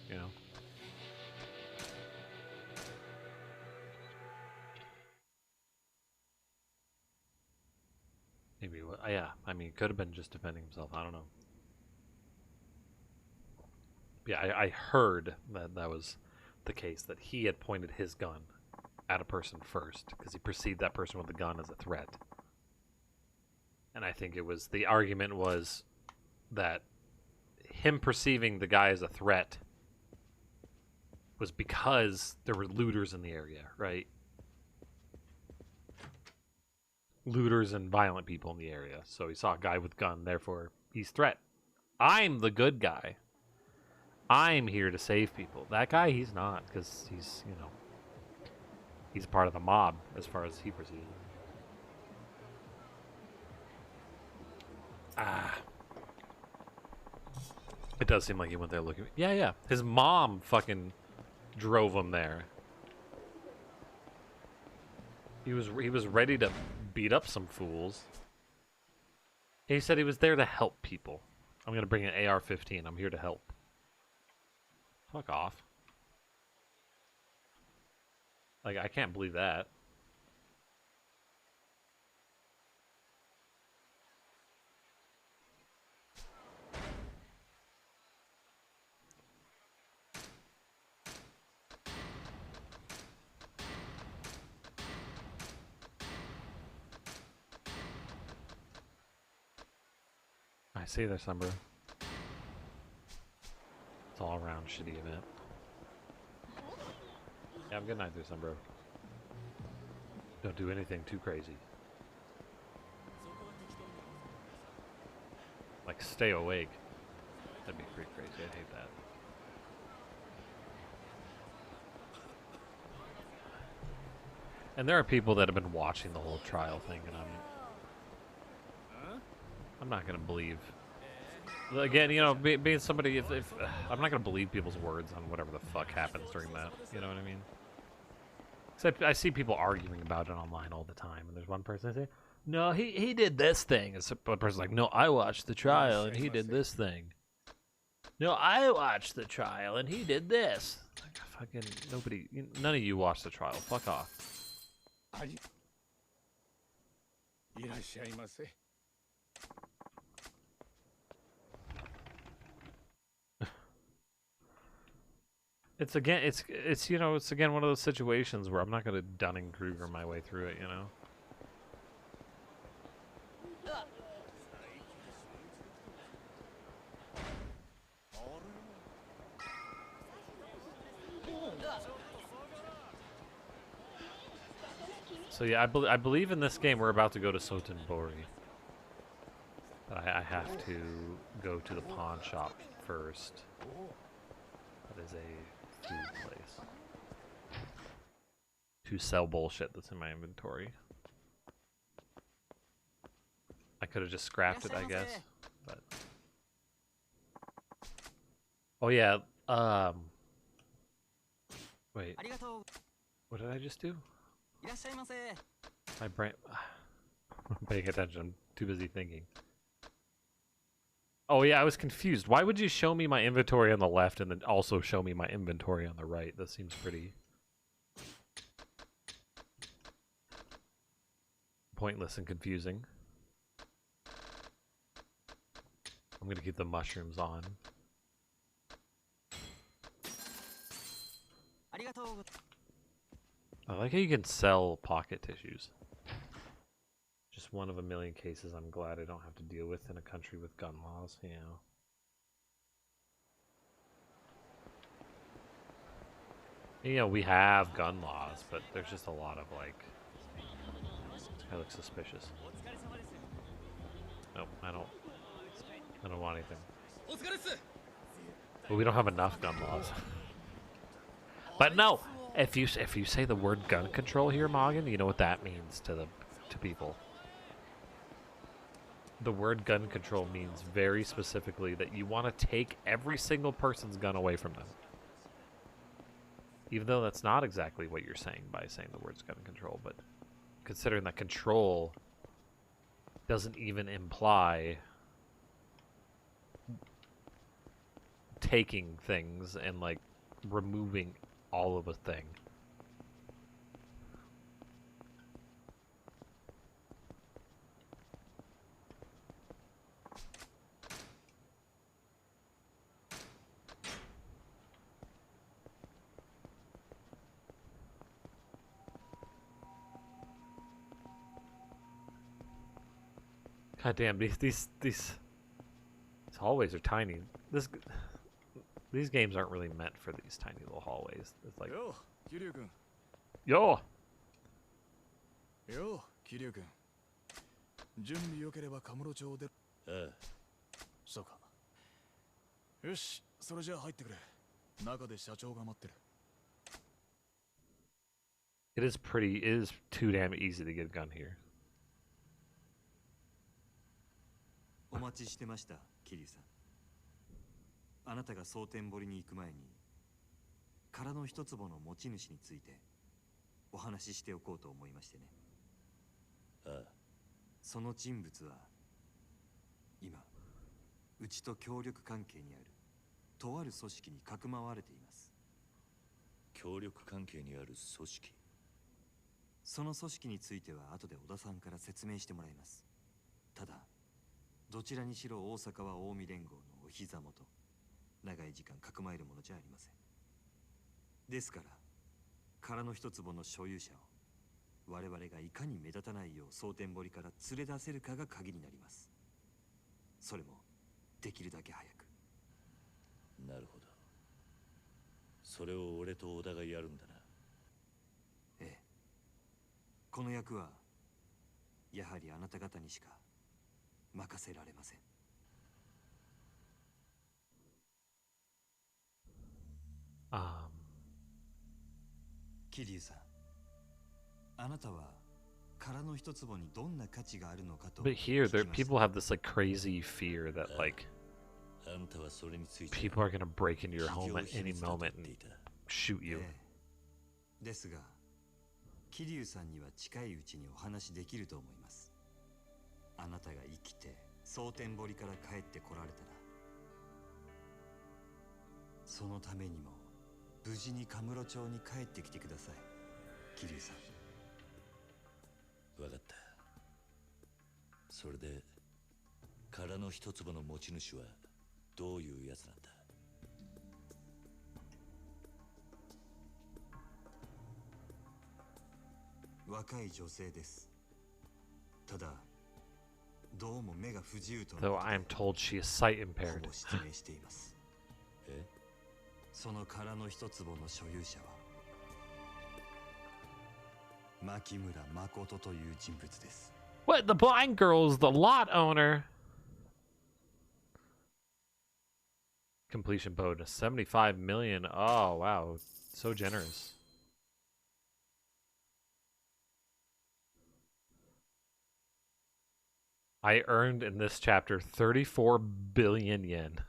you know. Maybe, yeah, I mean, could have been just defending himself. I don't know. Yeah, I heard that that was the case, that he had pointed his gun at a person first because he perceived that person with the gun as a threat. And I think it was, the argument was that him perceiving the guy as a threat was because there were looters in the area, right? Looters and violent people in the area. So he saw a guy with a gun, therefore he's threat. I'm the good guy. I'm here to save people. That guy, he's not, because he's, you know, he's part of the mob as far as he perceives it. Ah. It does seem like he went there looking. Yeah, yeah. His mom fucking drove him there. He was ready to beat up some fools. He said he was there to help people. I'm gonna bring an AR-15. I'm here to help. Fuck off. Like, I can't believe that. I see this number. It's all around shitty event. Yeah, have a good night there, son, bro. Don't do anything too crazy. Like, stay awake. That'd be pretty crazy. I'd hate that. And there are people that have been watching the whole trial thing, and I'm not gonna believe. Again, you know, being somebody, if I'm not gonna believe people's words on whatever the fuck happens during that. You know what I mean? Except I see people arguing about it online all the time, and there's one person say, "No, he did this thing," and one person's like, "No, I watched the trial and he did this thing." No, I watched the trial and he did this. Like, fucking nobody, none of you watched the trial. Fuck off. It's again, it's you know, it's again one of those situations where I'm not gonna Dunning-Kruger my way through it, you know. So yeah, I believe in this game we're about to go to Sotenbori. I have to go to the pawn shop first. That is a food place. To sell bullshit that's in my inventory. I could have just scrapped it, I guess. But oh yeah, wait. What did I just do? My brain. I'm paying attention. I'm too busy thinking. Oh yeah, I was confused. Why would you show me my inventory on the left and then also show me my inventory on the right? That seems pretty pointless and confusing. I'm gonna keep the mushrooms on. I like how you can sell pocket tissues. Just one of a million cases I'm glad I don't have to deal with in a country with gun laws, you know. You know, we have gun laws, but there's just a lot of, like... I look suspicious. Nope, I don't want anything. But we don't have enough gun laws. But no! If you say the word gun control here, Morgan, you know what that means to people. The word gun control means very specifically that you want to take every single person's gun away from them. Even though that's not exactly what you're saying by saying the words gun control, but considering that control doesn't even imply taking things and like removing all of a thing. God damn, these hallways are tiny. These games aren't really meant for these tiny little hallways. It's like Yo, Kiryu-kun. yo. Yo, Kiryu-kun. 準備良ければカムロ町で。ああ。そうか。よし、それじゃあ入ってくれ。中で社長が待ってる。It is too damn easy to get a gun here. お待ちしてました、桐生さん。あなたが蒼天堀に行く前に、殻の一坪の持ち主についてお話ししておこうと思いましてね。ああ。その人物は今うちと協力関係にあるとある組織にかくまわれています。協力関係にある組織。その組織については後で小田さんから説明してもらいます。ただどちらにしろ大阪は近江連合のお膝元、長い時間かくまえるものじゃありません。ですから殻の一坪の所有者を我々がいかに目立たないよう蒼天堀から連れ出せるかが鍵になります。それもできるだけ早く。なるほど。それを俺と小田がやるんだな。ええ。この役はやはりあなた方にしか任せられません。桐生さん、あなたは殻の一坪にどんな価値があるのかと。But here, people have this like crazy fear that like people are gonna break into your home at any moment and shoot you. ですが、桐生さんには近いうちにお話できると思います。あなたが生きて蒼天堀から帰ってこられたら、そのためにも無事にカムロ町に帰ってきてください、桐生さん。分かった。それで殻の一坪の持ち主はどういうやつなんだ。若い女性です。ただどうも目が不自由との Though I am told she is sight impaired. 失明しています。その殻の一坪の所有者は牧村誠という人物です。What? The blind girl is the lot owner. Completion bonus 75 million. Oh wow, so generous. I earned in this chapter 34 billion yen,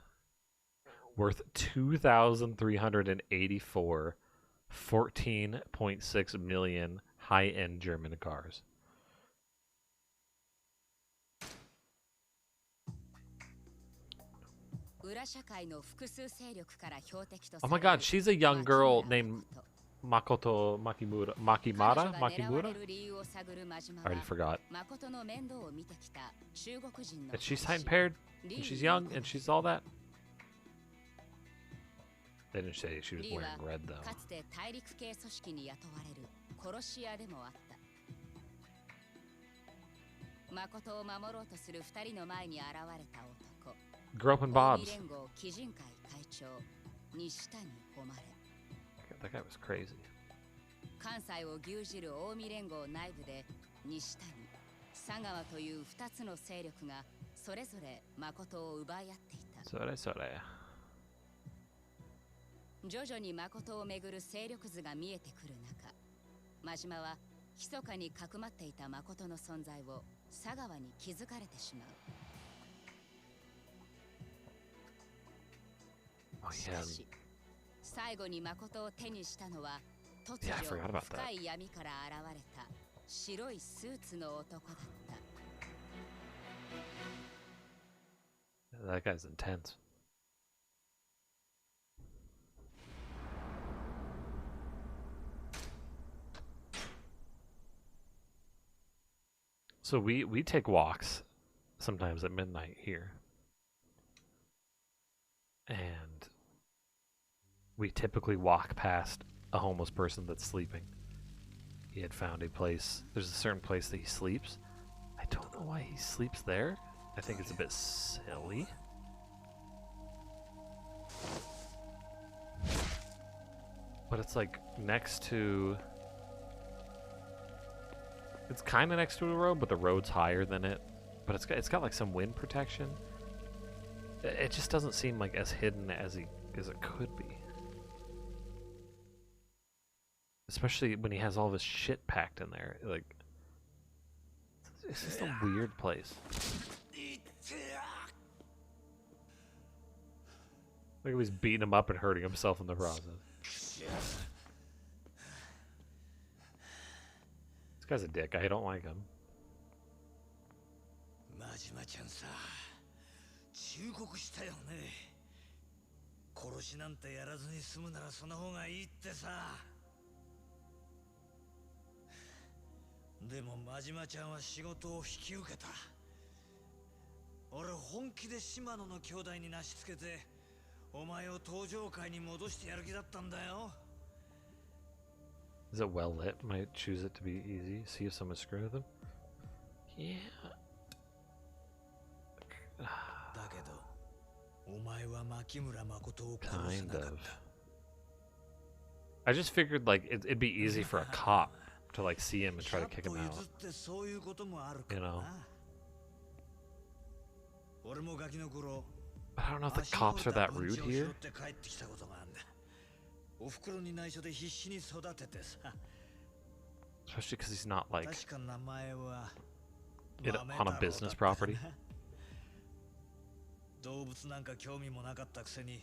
worth 2,384, 14.6 million high-end German cars. Oh my god, she's a young girl named Makoto Makimura. Makimura? Makimura? I already forgot. And she's sight impaired, and she's young, and she's all that. They didn't say she was wearing red, though. Grew up in Bob's. That guy was crazy. 関西を牛耳る近江連合内部で西谷、佐川という2つの勢力がそれぞれ誠を奪い合っていた。それそれ。徐々に誠をめぐる勢力図が見えてくる中、真島は密かにかくまっていた誠の存在を佐川に気づかれてしまう。しかし、最後に誠を手にしたのは突如深い闇から現れた白いスーツの男だった。That guy's intense. So we take walks sometimes at midnight here. And we typically walk past a homeless person that's sleeping. He had found a place. There's a certain place that he sleeps. I don't know why he sleeps there. I think it's a bit silly. But it's like next to... It's kind of next to a road, but the road's higher than it. But it's got like some wind protection. It just doesn't seem like as hidden as it could be. Especially when he has all this shit packed in there. Like, it's just a weird place. Look, he's beating him up and hurting himself in the process. This guy's a dick. I don't like him. 忠告したよね。殺しなんてやらずに済むならその方がいいってさ。でも真島ちゃんは仕事を引き受けた。俺本気で島野の兄弟になしつけて、お前を登場界に戻してやる気だったんだよ。Is it well lit? Might choose it to be easy. See if someone's screwing with him. Yeah. Kind of. I just figured like it'd be easy for a cop to like see him and try to kick him out. You know. But I don't know if the cops are that rude here. Especially because he's not like on a business property. 動物なんか興味もなかったくせに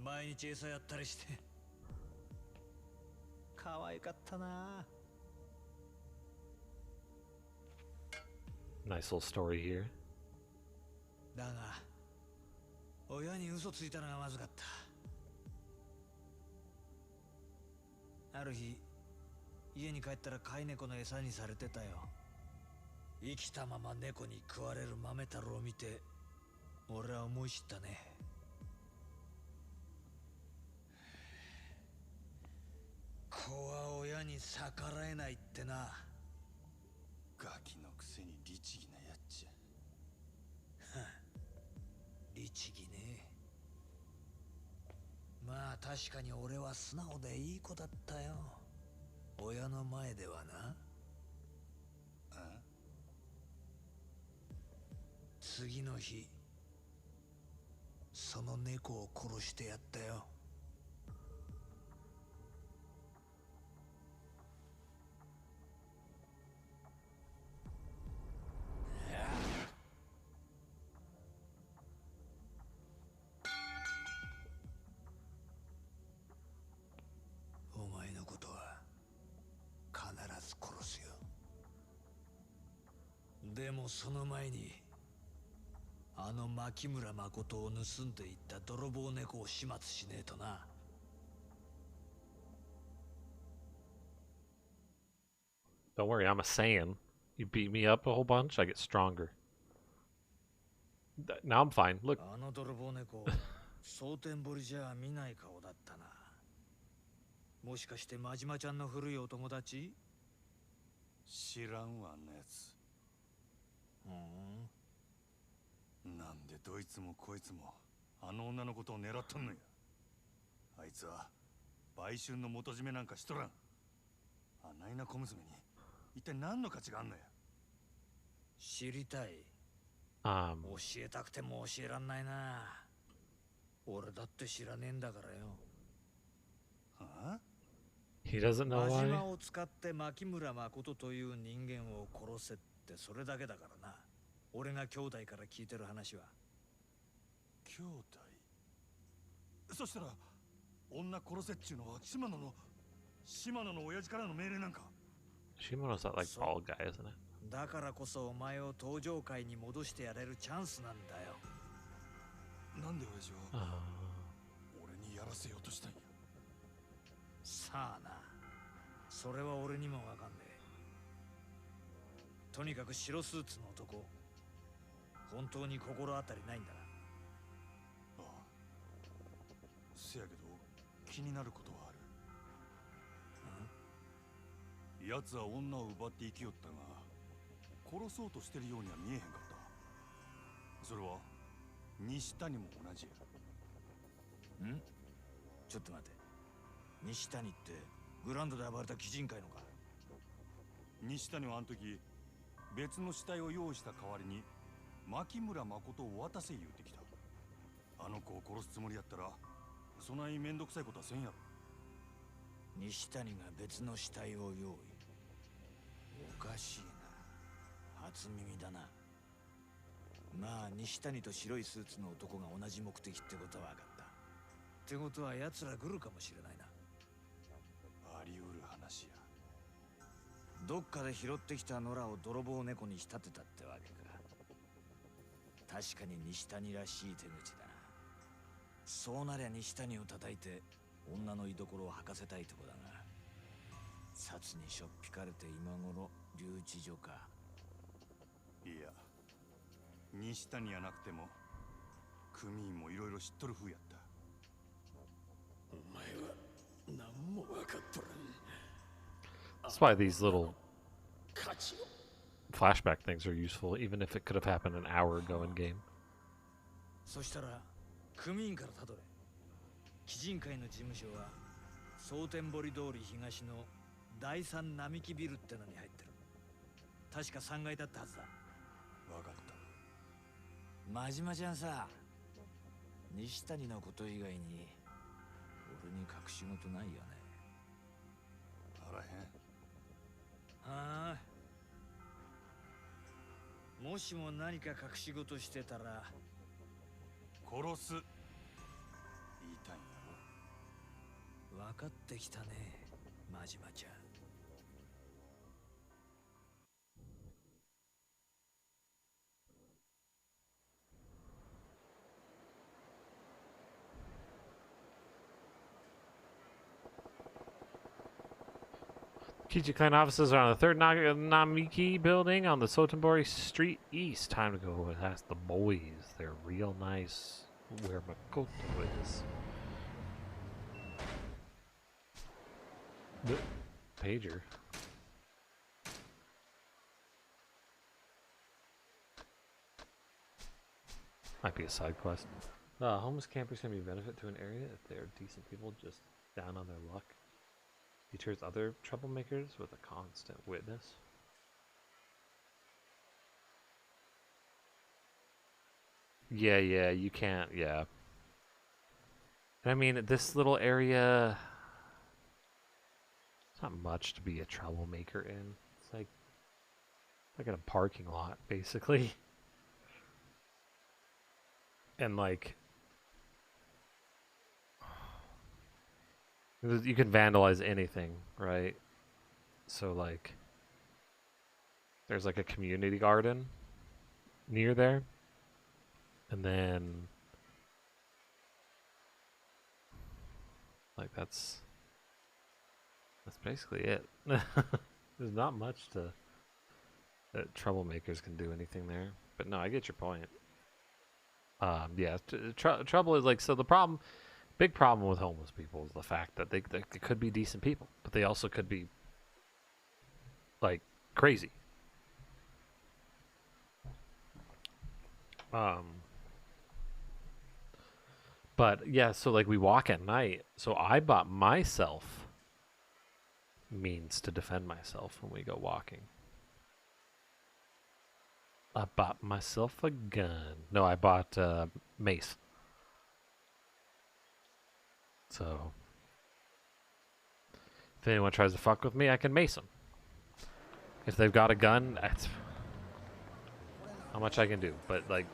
毎日餌やったりして可愛かったな。 Nice little story here. だが親に嘘ついたのがまずかった。ある日家に帰ったら飼い猫の餌にされてたよ。生きたまま猫に食われる豆太郎を見て俺は思い知ったね。子は親に逆らえないってな。ガキのくせに律儀なやっちゃ。律儀ね。まあ確かに俺は素直でいい子だったよ。親の前ではな。次の日その猫を殺してやったよ。お前のことは必ず殺すよ。でもその前にあの牧村誠を盗んでいった泥棒猫を始末しねえとな。Don't worry, I'm a Saiyan. You beat me up a whole bunch, I get stronger. Now I'm fine. Look. あの泥棒猫、蒼天堀じゃ見ない顔だったな。もしかして真島ちゃんの古いお友達？知らんわ、あんなやつ。なんでどいつもこいつもあの女のことを狙ったんのや。あいつは売春の元締めなんかしとらん。あないな小娘に一体何の価値があんのや。知りたい。教えたくても教えらんないな。俺だって知らねえんだからよ。はあ？ He doesn't know 真 why. 島を使って牧村誠という人間を殺せってそれだけだからな。俺が兄弟から聞いてる話は。兄弟？そしたら女殺せっちゅうのは島野の親父からの命令なんか。 Shimano's that like bald guy, isn't it? だからこそお前を登場界に戻してやれるチャンスなんだよ。なんで親父は俺にやらせようとしたんや。さあな、それは俺にもわかんねえ。とにかく白スーツの男、本当に心当たりないんだな。ああ、せやけど気になることはある。奴は女を奪って生きよったが、殺そうとしてるようには見えへんかった。それは西谷も同じや。ん？ちょっと待て。西谷ってグランドで暴れた鬼人会のか？西谷はあの時別の死体を用意した代わりに牧村誠を渡せ言うてきた。あの子を殺すつもりやったらそないめんどくさいことはせんやろ。西谷が別の死体を用意。おかしいな。初耳だな。まあ西谷と白いスーツの男が同じ目的ってことは分かった。ってことは奴ら来るかもしれないな。あり得る話や。どっかで拾ってきた野良を泥棒猫に仕立てたってわけか。確かに西谷らしい手口だな。そうなりゃ西谷を叩いて女の居所を吐かせたいとこだが、札にしょっぴかれて今頃留置所か。いや、西谷やなくても組員もいろいろ知っとる風やった。お前は何も分かっとらん。 That's why these little flashback things are useful, even if it could have happened an hour ago in game. そしたら組員からたどれ。鬼人会の事務所は蒼天堀通り東の第三並木ビルってのに入ってる。確か3階だったはずだ。わかった。真島ちゃんさ、西谷のこと以外に俺に隠し事ないよね。あらへん。はあ。もしも何か隠し事してたら殺す言いたいんやろ。分かってきたね、真島ちゃん。Kichi Clan offices are on the third Namiki building on the Sotenbori Street East. Time to go and ask the boys. They're real nice where Makoto is. The pager. Might be a side quest. Homeless campers can be a benefit to an area if they are decent people just down on their luck. Deters other troublemakers with a constant witness. Yeah, you can't, yeah. And I mean, this little area, it's not much to be a troublemaker in. It's like in a parking lot, basically. And like, you can vandalize anything, right? So like, there's like a community garden near there. And then, like that's basically it. There's not much that troublemakers can do anything there. But no, I get your point. Yeah, trouble is like, so the problem, big problem with homeless people is the fact that they could be decent people, but they also could be like crazy. But yeah, so like we walk at night. So I bought myself means to defend myself when we go walking. I bought myself a gun. No, I bought mace. So if anyone tries to fuck with me, I can mace them. If they've got a gun, that's how much I can do. But like,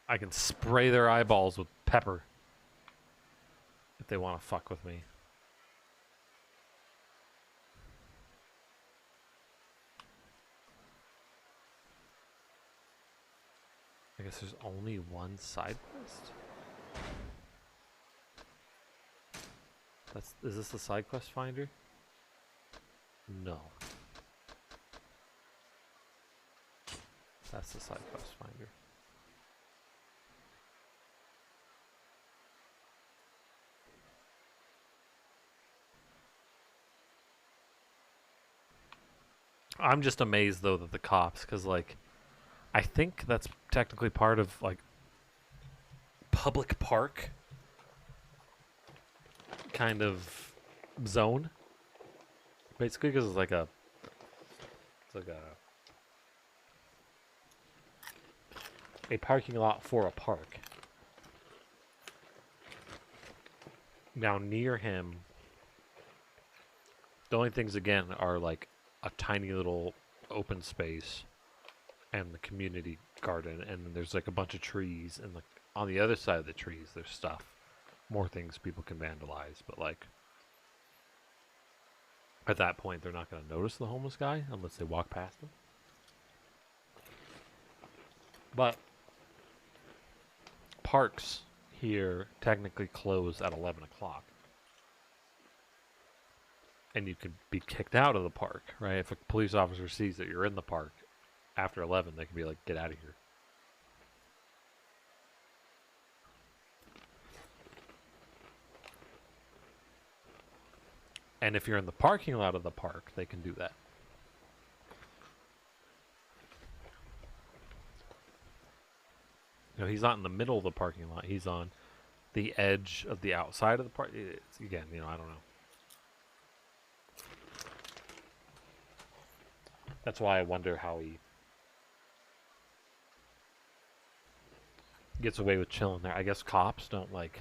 I can spray their eyeballs with pepper if they want to fuck with me. I guess there's only one side quest. Is this the side quest finder? No. That's the side quest finder. I'm just amazed though that the cops, because like, I think that's technically part of like public park kind of zone, basically, because it's like a parking lot for a park. Now near him, the only things again are like a tiny little open space and the community garden, and then there's like a bunch of trees, and like on the other side of the trees there's stuff, more things people can vandalize, but like at that point they're not going to notice the homeless guy unless they walk past him. But parks here technically close at 11 o'clock. And you could be kicked out of the park, right? If a police officer sees that you're in the park after 11, they can be like, get out of here. And if you're in the parking lot of the park, they can do that. You know, he's not in the middle of the parking lot. He's on the edge of the outside of the park. Again, you know, I don't know. That's why I wonder how he gets away with chilling there. I guess cops don't like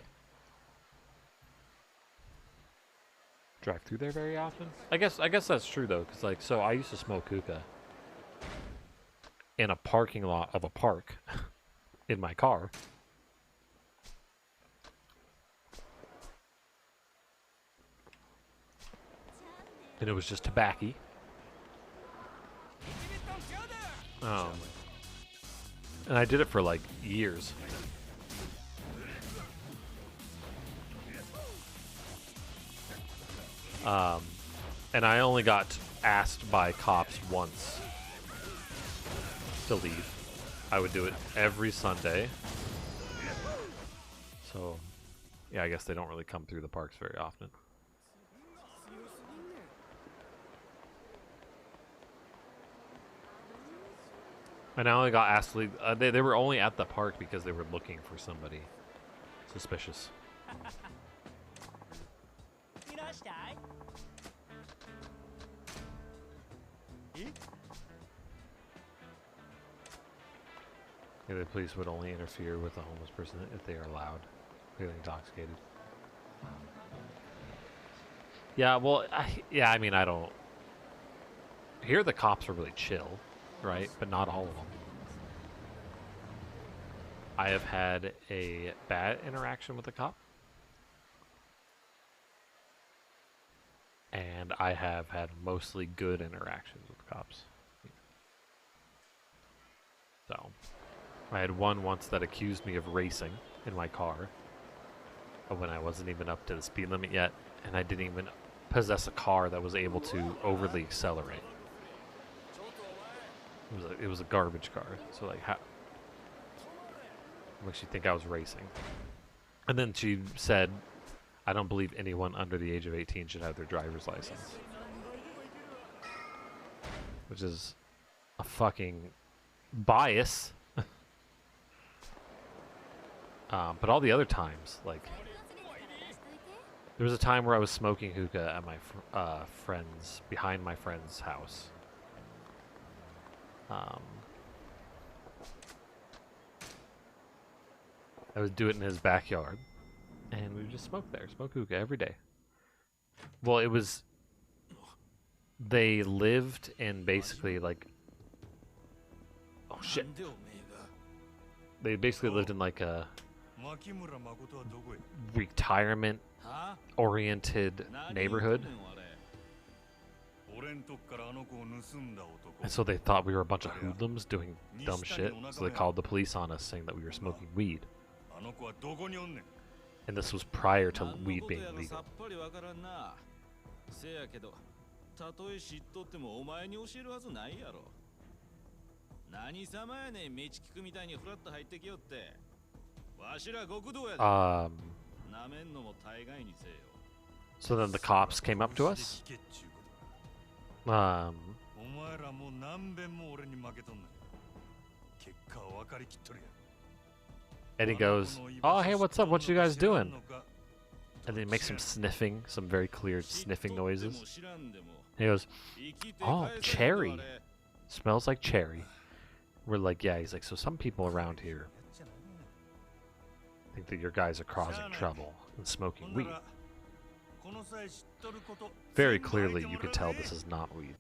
drive through there very often. I guess that's true though, because like, so I used to smoke hookah in a parking lot of a park in my car. And it was just tobacco. And I did it for like years. And I only got asked by cops once to leave. I would do it every Sunday. So, yeah, I guess they don't really come through the parks very often. And I only got asked to leave. They were only at the park because they were looking for somebody suspicious. Yeah, the police would only interfere with a homeless person if they are loud, clearly intoxicated. Yeah, well, I mean, I don't... Here the cops are really chill, right? But not all of them. I have had a bad interaction with a cop. And I have had mostly good interactions with cops. So, I had one once that accused me of racing in my car when I wasn't even up to the speed limit yet, and I didn't even possess a car that was able to overly accelerate. It was a garbage car, so like how makes you think I was racing? And then she said, I don't believe anyone under the age of 18 should have their driver's license. Which is a fucking bias. But all the other times, like, there was a time where I was smoking hookah at my behind my friend's house. I would do it in his backyard, and we would just smoke there, smoke hookah every day. Well, it was, they lived in basically like, oh shit. They basically lived in like a retirement-oriented neighborhood. And so they thought we were a bunch of hoodlums doing dumb shit. So they called the police on us saying that we were smoking weed. And this was prior to weed being 何のことやら legal. さっぱりわからんな。せやけど、たとえ知っとってもお前に教えるはずないやろ。何様やねん、道聞くみたいにフラッと入ってきよって。わしら極道やで。なめんのも大概にせよ。So then the cops came up to us. お前らもう何遍も俺に負けとんねん。結果は分かりきっとるやん。 And he goes, "Oh, hey, what's up? What you guys doing?" And then he makes some sniffing, some very clear sniffing noises. And he goes, "Oh, cherry. Smells like cherry." We're like, yeah. He's like, so some people around here think that your guys are causing trouble and smoking weed. Very clearly, you can tell this is not weed.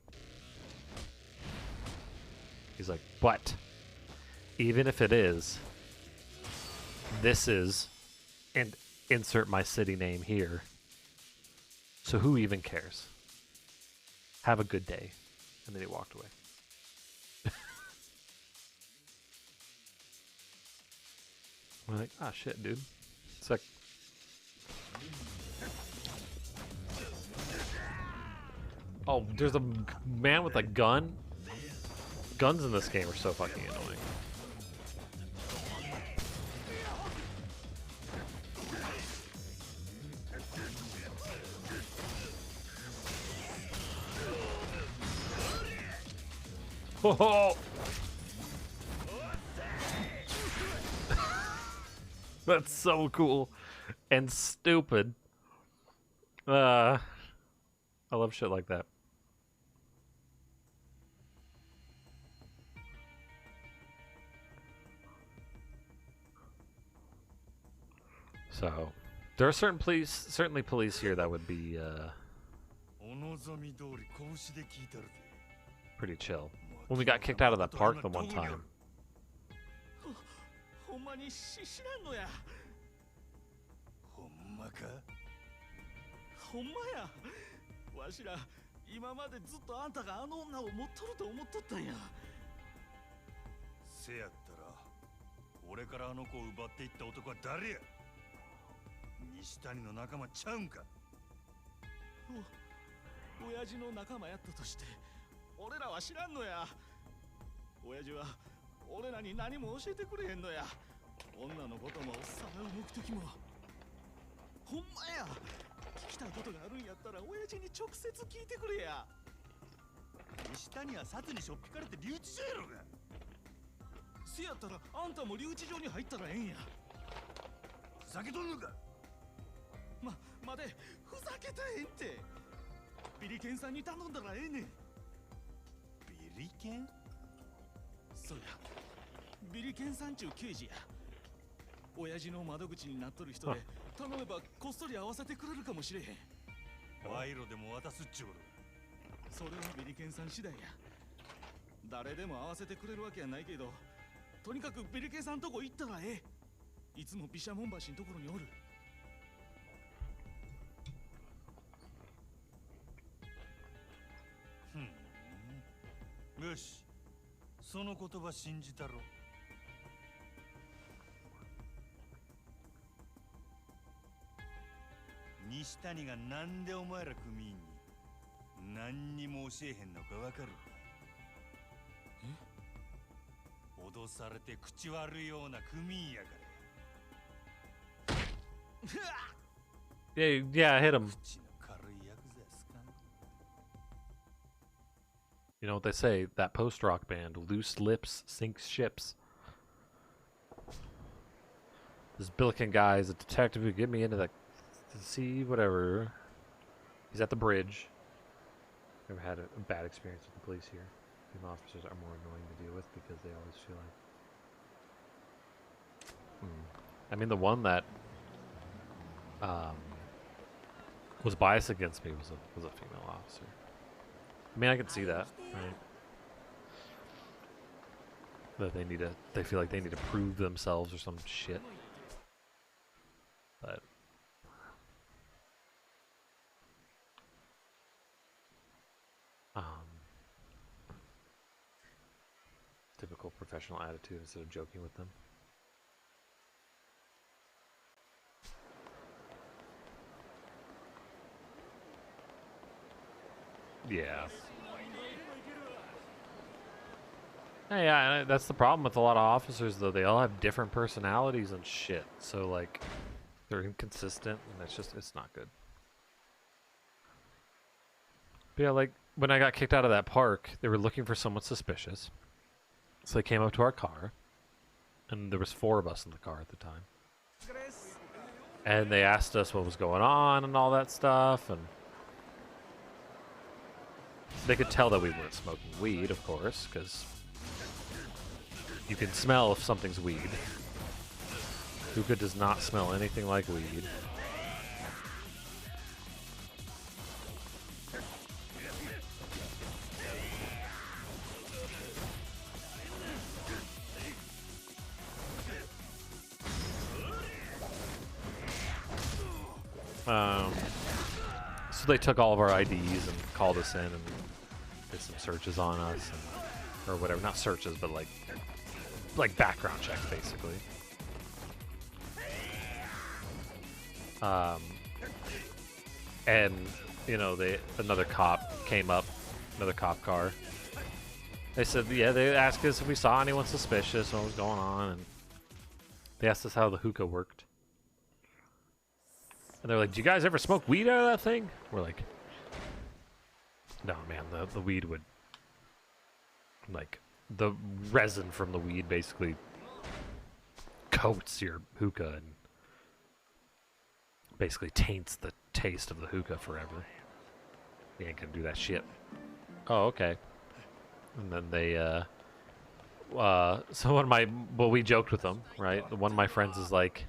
He's like, but even if it is, this is, and insert my city name here. So who even cares? Have a good day. And then he walked away. We're like, ah, shit, dude. It's like, oh, there's a man with a gun. Guns in this game are so fucking annoying. Oh! That's so cool and stupid. I love shit like that. So, there are certainly police here that would be pretty chill. When we got kicked out of that park the one time. ほんまに知らんのや。ほんまか？ほんまや。わしら今までずっとあんたがあの女を持っとると思っとったんや。せやったら俺からあの子を奪っていった男は誰や？西谷の仲間ちゃうんか？親父の仲間やったとして俺らは知らんのや。親父は俺らに何も教えてくれへんのや。女のこともさらう目的も。ほんまや。聞きたいことがあるんやったら親父に直接聞いてくれや。西谷は札にしょっぴかれて留置所やろが。せやったらあんたも留置場に入ったらええんや。ふざけとんのか？待て、ふざけたらええんて。ビリケンさんに頼んだらええねん。ビリケン？そうや、ビリケンさんちゅう刑事や。親父の窓口になっとる人で頼めばこっそり合わせてくれるかもしれへん。賄賂でも渡すっちゅうこと。それはビリケンさん次第や。誰でも合わせてくれるわけやないけど、とにかくビリケンさんとこ行ったらええ。いつも毘沙門橋のところにおる。よし、その言葉信じたろ。西谷がなんでお前ら組員に何にも教えへんのかわかるか？脅されて口悪いような組員やからや。Yeah, hit him. 口の軽いヤクザやすかん。You know what they say, that post-rock band, loose lips sinks ships. This Billiken guy is a detective who get me into the sea, whatever. He's at the bridge. Never had a bad experience with the police here. Female officers are more annoying to deal with because they always feel like... I mean, the one that was biased against me was a female officer. I mean, I can see that, right? That they feel like they need to prove themselves or some shit. But typical professional attitude instead of joking with them. Yeah. Yeah, and that's the problem with a lot of officers, though. They all have different personalities and shit. So, like, they're inconsistent, and it's not good. But yeah, like, when I got kicked out of that park, they were looking for someone suspicious. So they came up to our car, and there was 4 of us in the car at the time. And they asked us what was going on and all that stuff, and they could tell that we weren't smoking weed, of course, because you can smell if something's weed. Hookah does not smell anything like weed. So they took all of our IDs and called us in and did some searches on us, or whatever. Not searches, but like background checks, basically. And you know, another cop came up, another cop car. They said, yeah, they asked us if we saw anyone suspicious, what was going on, and they asked us how the hookah worked. And they're like, do you guys ever smoke weed out of that thing? We're like, no, man, the weed would, like, the resin from the weed basically coats your hookah and basically taints the taste of the hookah forever. You ain't gonna do that shit. Oh, okay. And then they, so one of my, well, we joked with them, right? One of my friends is like,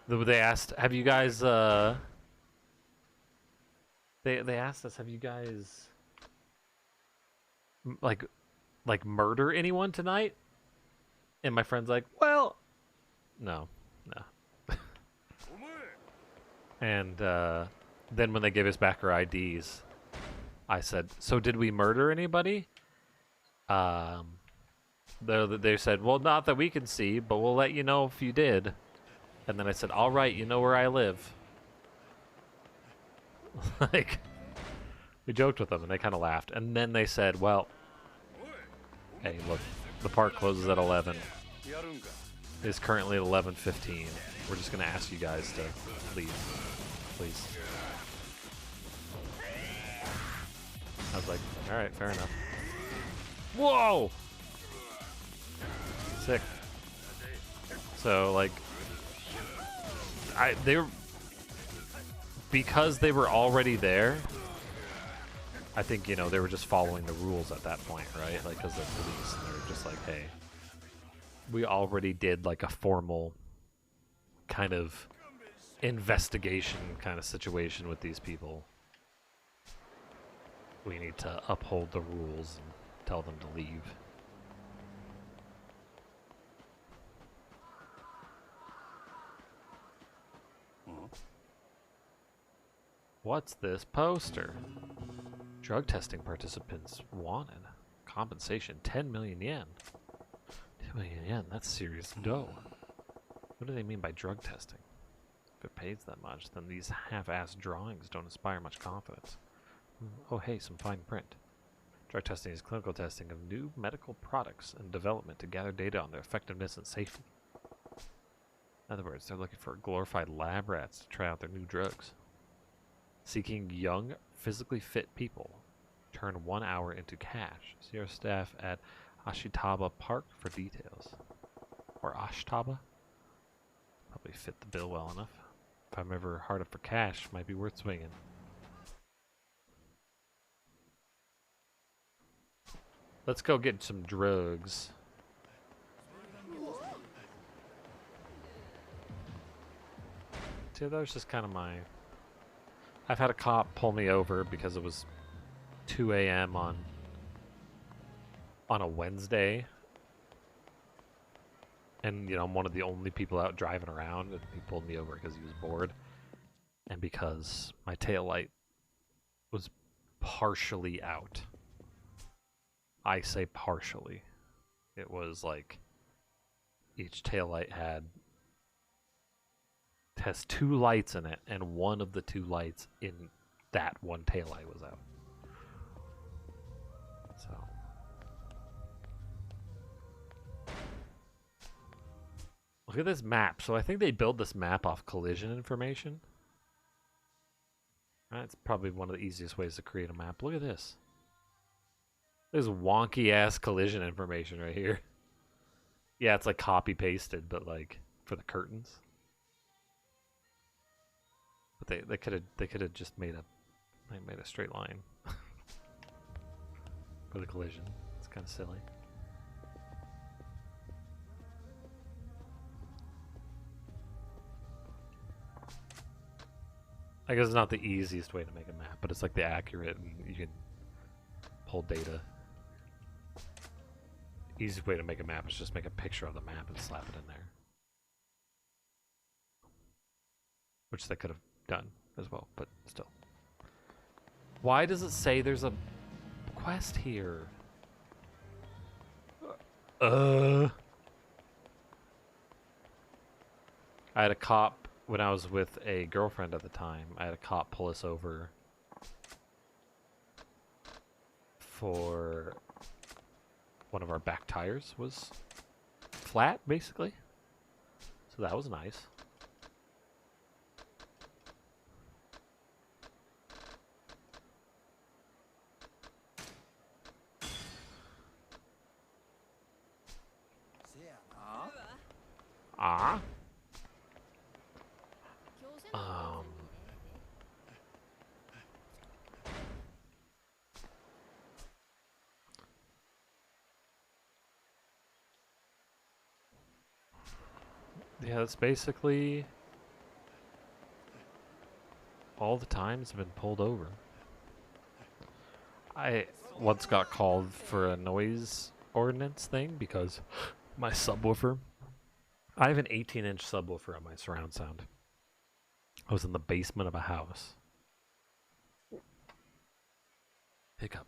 they asked, have you guys, they asked us, have you guys, like murder anyone tonight? And my friend's like, well, no. And, then when they gave us back our IDs, I said, so did we murder anybody? They said, well, not that we can see, but we'll let you know if you did. And then I said, all right, you know where I live. Like, we joked with them, and they kind of laughed. And then they said, well, hey, look, the park closes at 11. It's currently at 11:15. We're just going to ask you guys to leave, please. I was like, all right, fair enough. Whoa! Sick. So, like, because they were already there, I think, you know, they were just following the rules at that point, right? Like, because they're police, and they're just like, hey, we already did, like, a formal kind of investigation kind of situation with these people. We need to uphold the rules and tell them to leave. What's this poster? Drug testing participants wanted. Compensation 10 million yen. 10 million yen, that's serious dough. What do they mean by drug testing? If it pays that much, then these half-assed drawings don't inspire much confidence. Oh hey, some fine print. Drug testing is clinical testing of new medical products and development to gather data on their effectiveness and safety. In other words, they're looking for glorified lab rats to try out their new drugs. Seeking young, physically fit people. Turn 1 hour into cash. See our staff at Ashitaba Park for details. Or Ashtaba? Probably fit the bill well enough. If I'm ever hard up for cash, might be worth swinging. Let's go get some drugs. See, that was just kind of my... I've had a cop pull me over because it was 2 a.m. on a Wednesday. And, you know, I'm one of the only people out driving around, and he pulled me over because he was bored. And because my taillight was partially out. I say partially. It was like each taillight had It has 2 lights in it, and one of the 2 lights in that one taillight was out. So. Look at this map. So I think they build this map off collision information. That's probably one of the easiest ways to create a map. Look at this. There's wonky ass collision information right here. Yeah, it's like copy pasted, but like for the curtains. But they could have just made a straight line for the collision. It's kind of silly. I guess it's not the easiest way to make a map, but it's like the accurate, and you can pull data. Easiest way to make a map is just make a picture of the map and slap it in there. Which they could have done as well, but still. Why does it say there's a quest here? I had a cop, when I was with a girlfriend at the time, I had a cop pull us over for one of our back tires was flat, basically. So that was nice. Ah. Yeah, that's basically all the time it's been pulled over. I once got called for a noise ordinance thing because my subwoofer, I have an 18-inch subwoofer on my surround sound. I was in the basement of a house. Hiccup.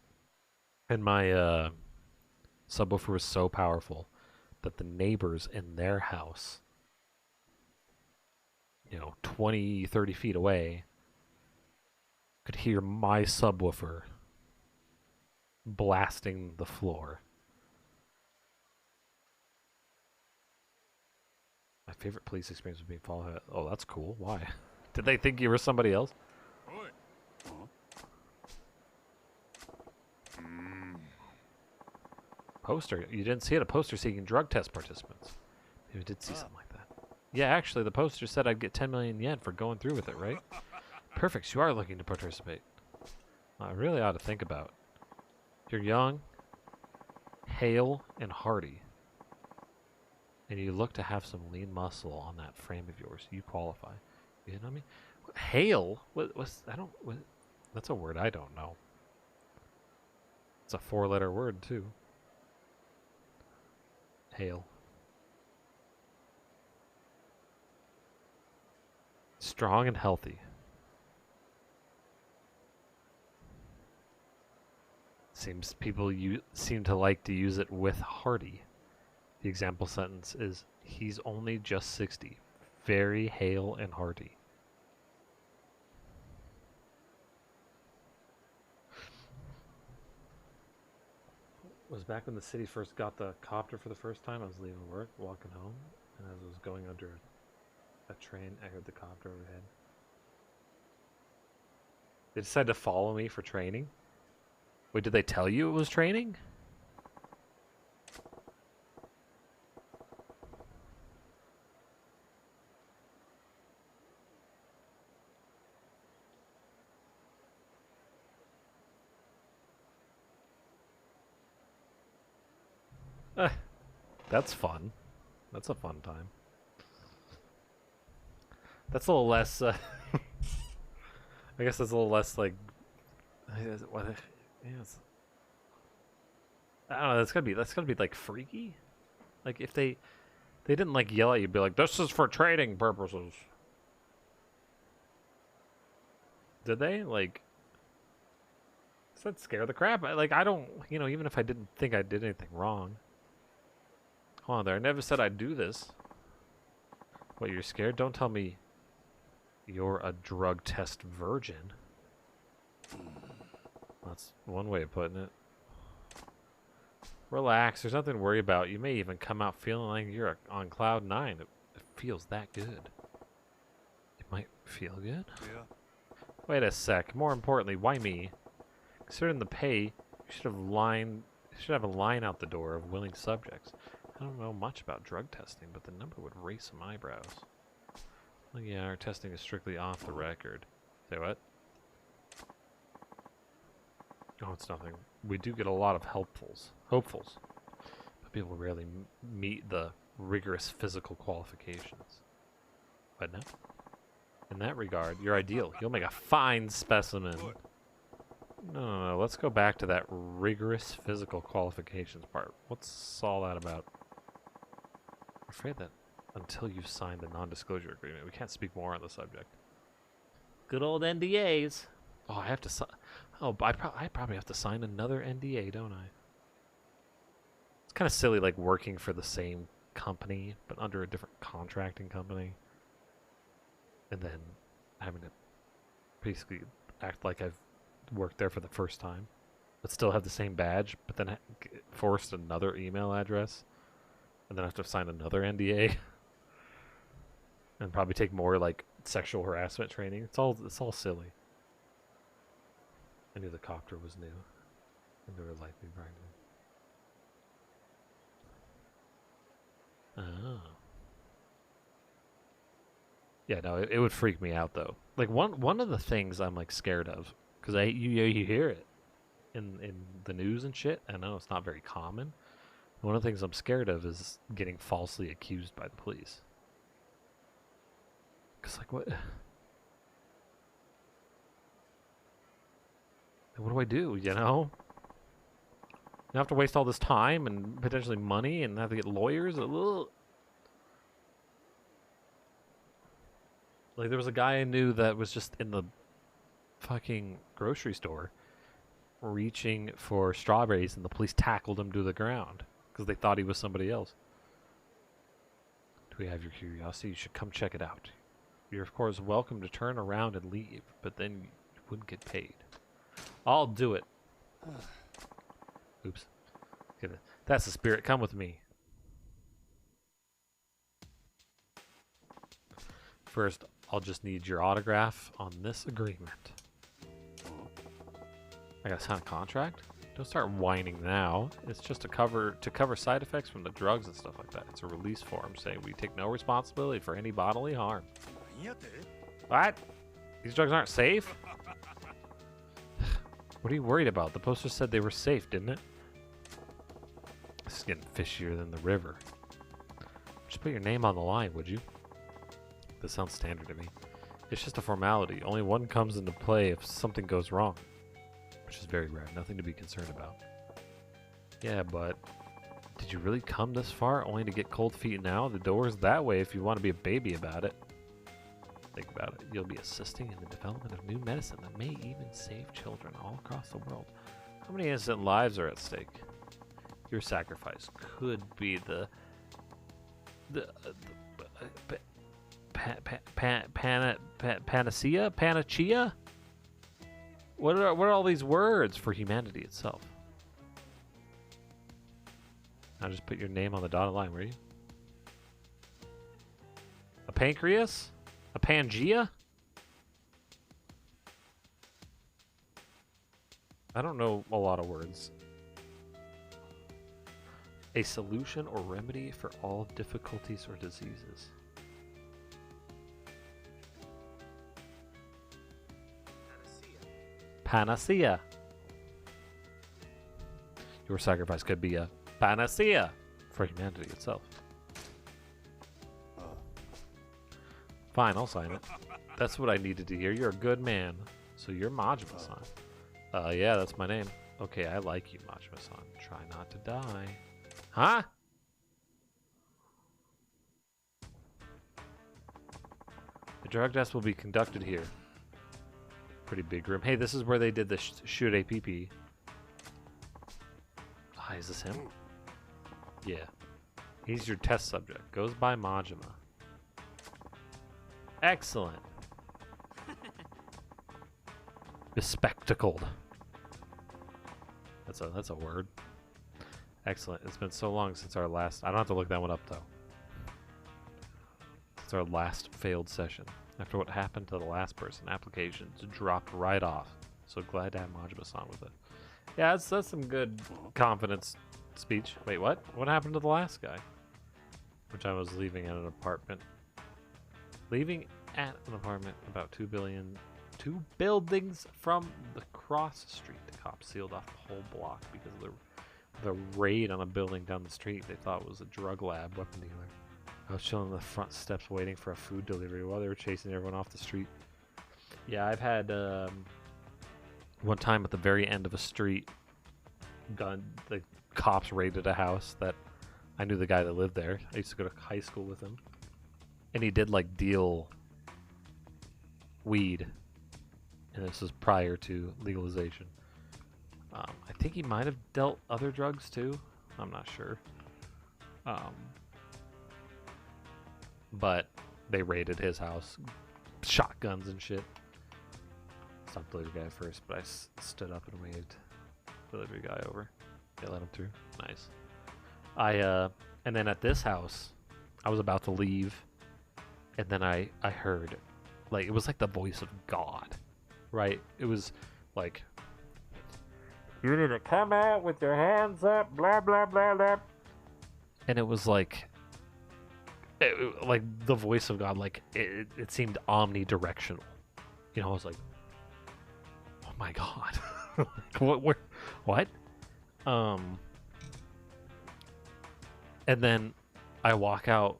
And my subwoofer was so powerful that the neighbors in their house, 20, 30 feet away, could hear my subwoofer blasting the floor. My favorite police experience would be followed. Oh, that's cool. Why? Did they think you were somebody else? Poster. You didn't see it. A poster seeking drug test participants. Maybe we did see something like that. Yeah, actually, the poster said I'd get 10 million yen for going through with it, right? Perfect. So you are looking to participate. I really ought to think about. You're young, hale, and hearty. And you look to have some lean muscle on that frame of yours. You qualify. You know what I mean? Hale? That's a word I don't know. It's a 4-letter word, too. Hale. Strong and healthy. Seems people seem to like to use it with hearty. The example sentence is, he's only just 60. Very hale and hearty. Was back when the city first got the copter for the first time. I was leaving work, walking home, and as I was going under a train, I heard the copter overhead. They decided to follow me for training? Wait, did they tell you it was training? That's fun. That's a fun time. That's a little less, I guess that's a little less, like, yes, I don't know, that's gotta be, like, freaky? Like, if they didn't, like, yell at you, be like, this is for trading purposes. Did they? Like, does that scare the crap? I don't, even if I didn't think I did anything wrong. Hold on there, I never said I'd do this. What, you're scared? Don't tell me You're a drug test virgin. That's one way of putting it. Relax, there's nothing to worry about. You may even come out feeling like you're on cloud 9. It feels that good. It might feel good? Yeah. Wait a sec. More importantly, why me? Considering the pay, you should have a line out the door of willing subjects. I don't know much about drug testing, but the number would raise some eyebrows. Well, yeah, our testing is strictly off the record. Say what? Oh, it's nothing. We do get a lot of hopefuls, but people rarely meet the rigorous physical qualifications. But no. In that regard, you're ideal. You'll make a fine specimen. No. Let's go back to that rigorous physical qualifications part. What's all that about? I'm afraid that until you've signed the non-disclosure agreement, we can't speak more on the subject. Good old NDAs. Oh, I have to I probably have to sign another NDA, don't I? It's kind of silly, like working for the same company, but under a different contracting company. And then having to basically act like I've worked there for the first time, but still have the same badge, but then forced another email address, and then I have to sign another NDA, and probably take more like sexual harassment training. It's all silly. I knew the copter was new, and they were likely pregnant. Oh. Yeah, no, it would freak me out though. Like one of the things I'm like scared of, because you hear it in the news and shit. I know it's not very common. One of the things I'm scared of is getting falsely accused by the police. Cause like what? What do I do? You know, I have to waste all this time and potentially money, and have to get lawyers. Ugh. Like, there was a guy I knew that was just in the fucking grocery store reaching for strawberries, and the police tackled him to the ground because they thought he was somebody else. Do we have your curiosity? You should come check it out. You're, of course, welcome to turn around and leave, but then you wouldn't get paid. I'll do it. Oops. That's the spirit. Come with me. First, I'll just need your autograph on this agreement. I gotta sign a contract? Don't start whining now. It's just to cover side effects from the drugs and stuff like that. It's a release form saying we take no responsibility for any bodily harm. What? These drugs aren't safe? What are you worried about? The poster said they were safe, didn't it? This is getting fishier than the river. Just put your name on the line, would you? This sounds standard to me. It's just a formality. Only one comes into play if something goes wrong. Which is very rare. Nothing to be concerned about. Yeah, but did you really come this far only to get cold feet now? The door's that way if you want to be a baby about it. Think about it. You'll be assisting in the development of new medicine that may even save children all across the world. How many innocent lives are at stake? Your sacrifice could be the panacea? What are all these words for humanity itself? Now just put your name on the dotted line, will you? A pancreas? A Pangea? I don't know a lot of words. A solution or remedy for all difficulties or diseases. Panacea. Your sacrifice could be a panacea for humanity itself. Fine, I'll sign it. That's what I needed to hear. You're a good man. So you're Majima-san. Yeah, that's my name. Okay, I like you, Majima-san. Try not to die. Huh? The drug test will be conducted here. Pretty big room. Hey, this is where they did the shoot APP. Ah, is this him? Yeah. He's your test subject. Goes by Majima. Excellent. Bespectacled. That's a word. Excellent. It's been so long since our last... I don't have to look that one up, though. Since our last failed session. After what happened to the last person, applications dropped right off. So glad to have Majima on with it. Yeah, that's some good confidence speech. Wait, what? What happened to the last guy? Which I was leaving at an apartment. Leaving at an apartment about 2 buildings from the cross street. The cops sealed off the whole block because of the raid on a building down the street they thought was a drug lab weapon dealer. I was chilling on the front steps waiting for a food delivery while they were chasing everyone off the street. Yeah, I've had one time at the very end of a street, the cops raided a house that I knew the guy that lived there. I used to go to high school with him. And he did like deal weed. And this was prior to legalization. I think he might have dealt other drugs too. I'm not sure. But they raided his house. Shotguns and shit. Stopped the delivery guy first, but I stood up and waved the delivery guy over. They let him through. Nice. And then at this house, I was about to leave. And then I heard, like, it was like the voice of God, right? It was like, you need to come out with your hands up, blah, blah, blah, blah. And it was like, like the voice of God, like, it seemed omnidirectional. You know, I was like, oh my God. What? And then I walk out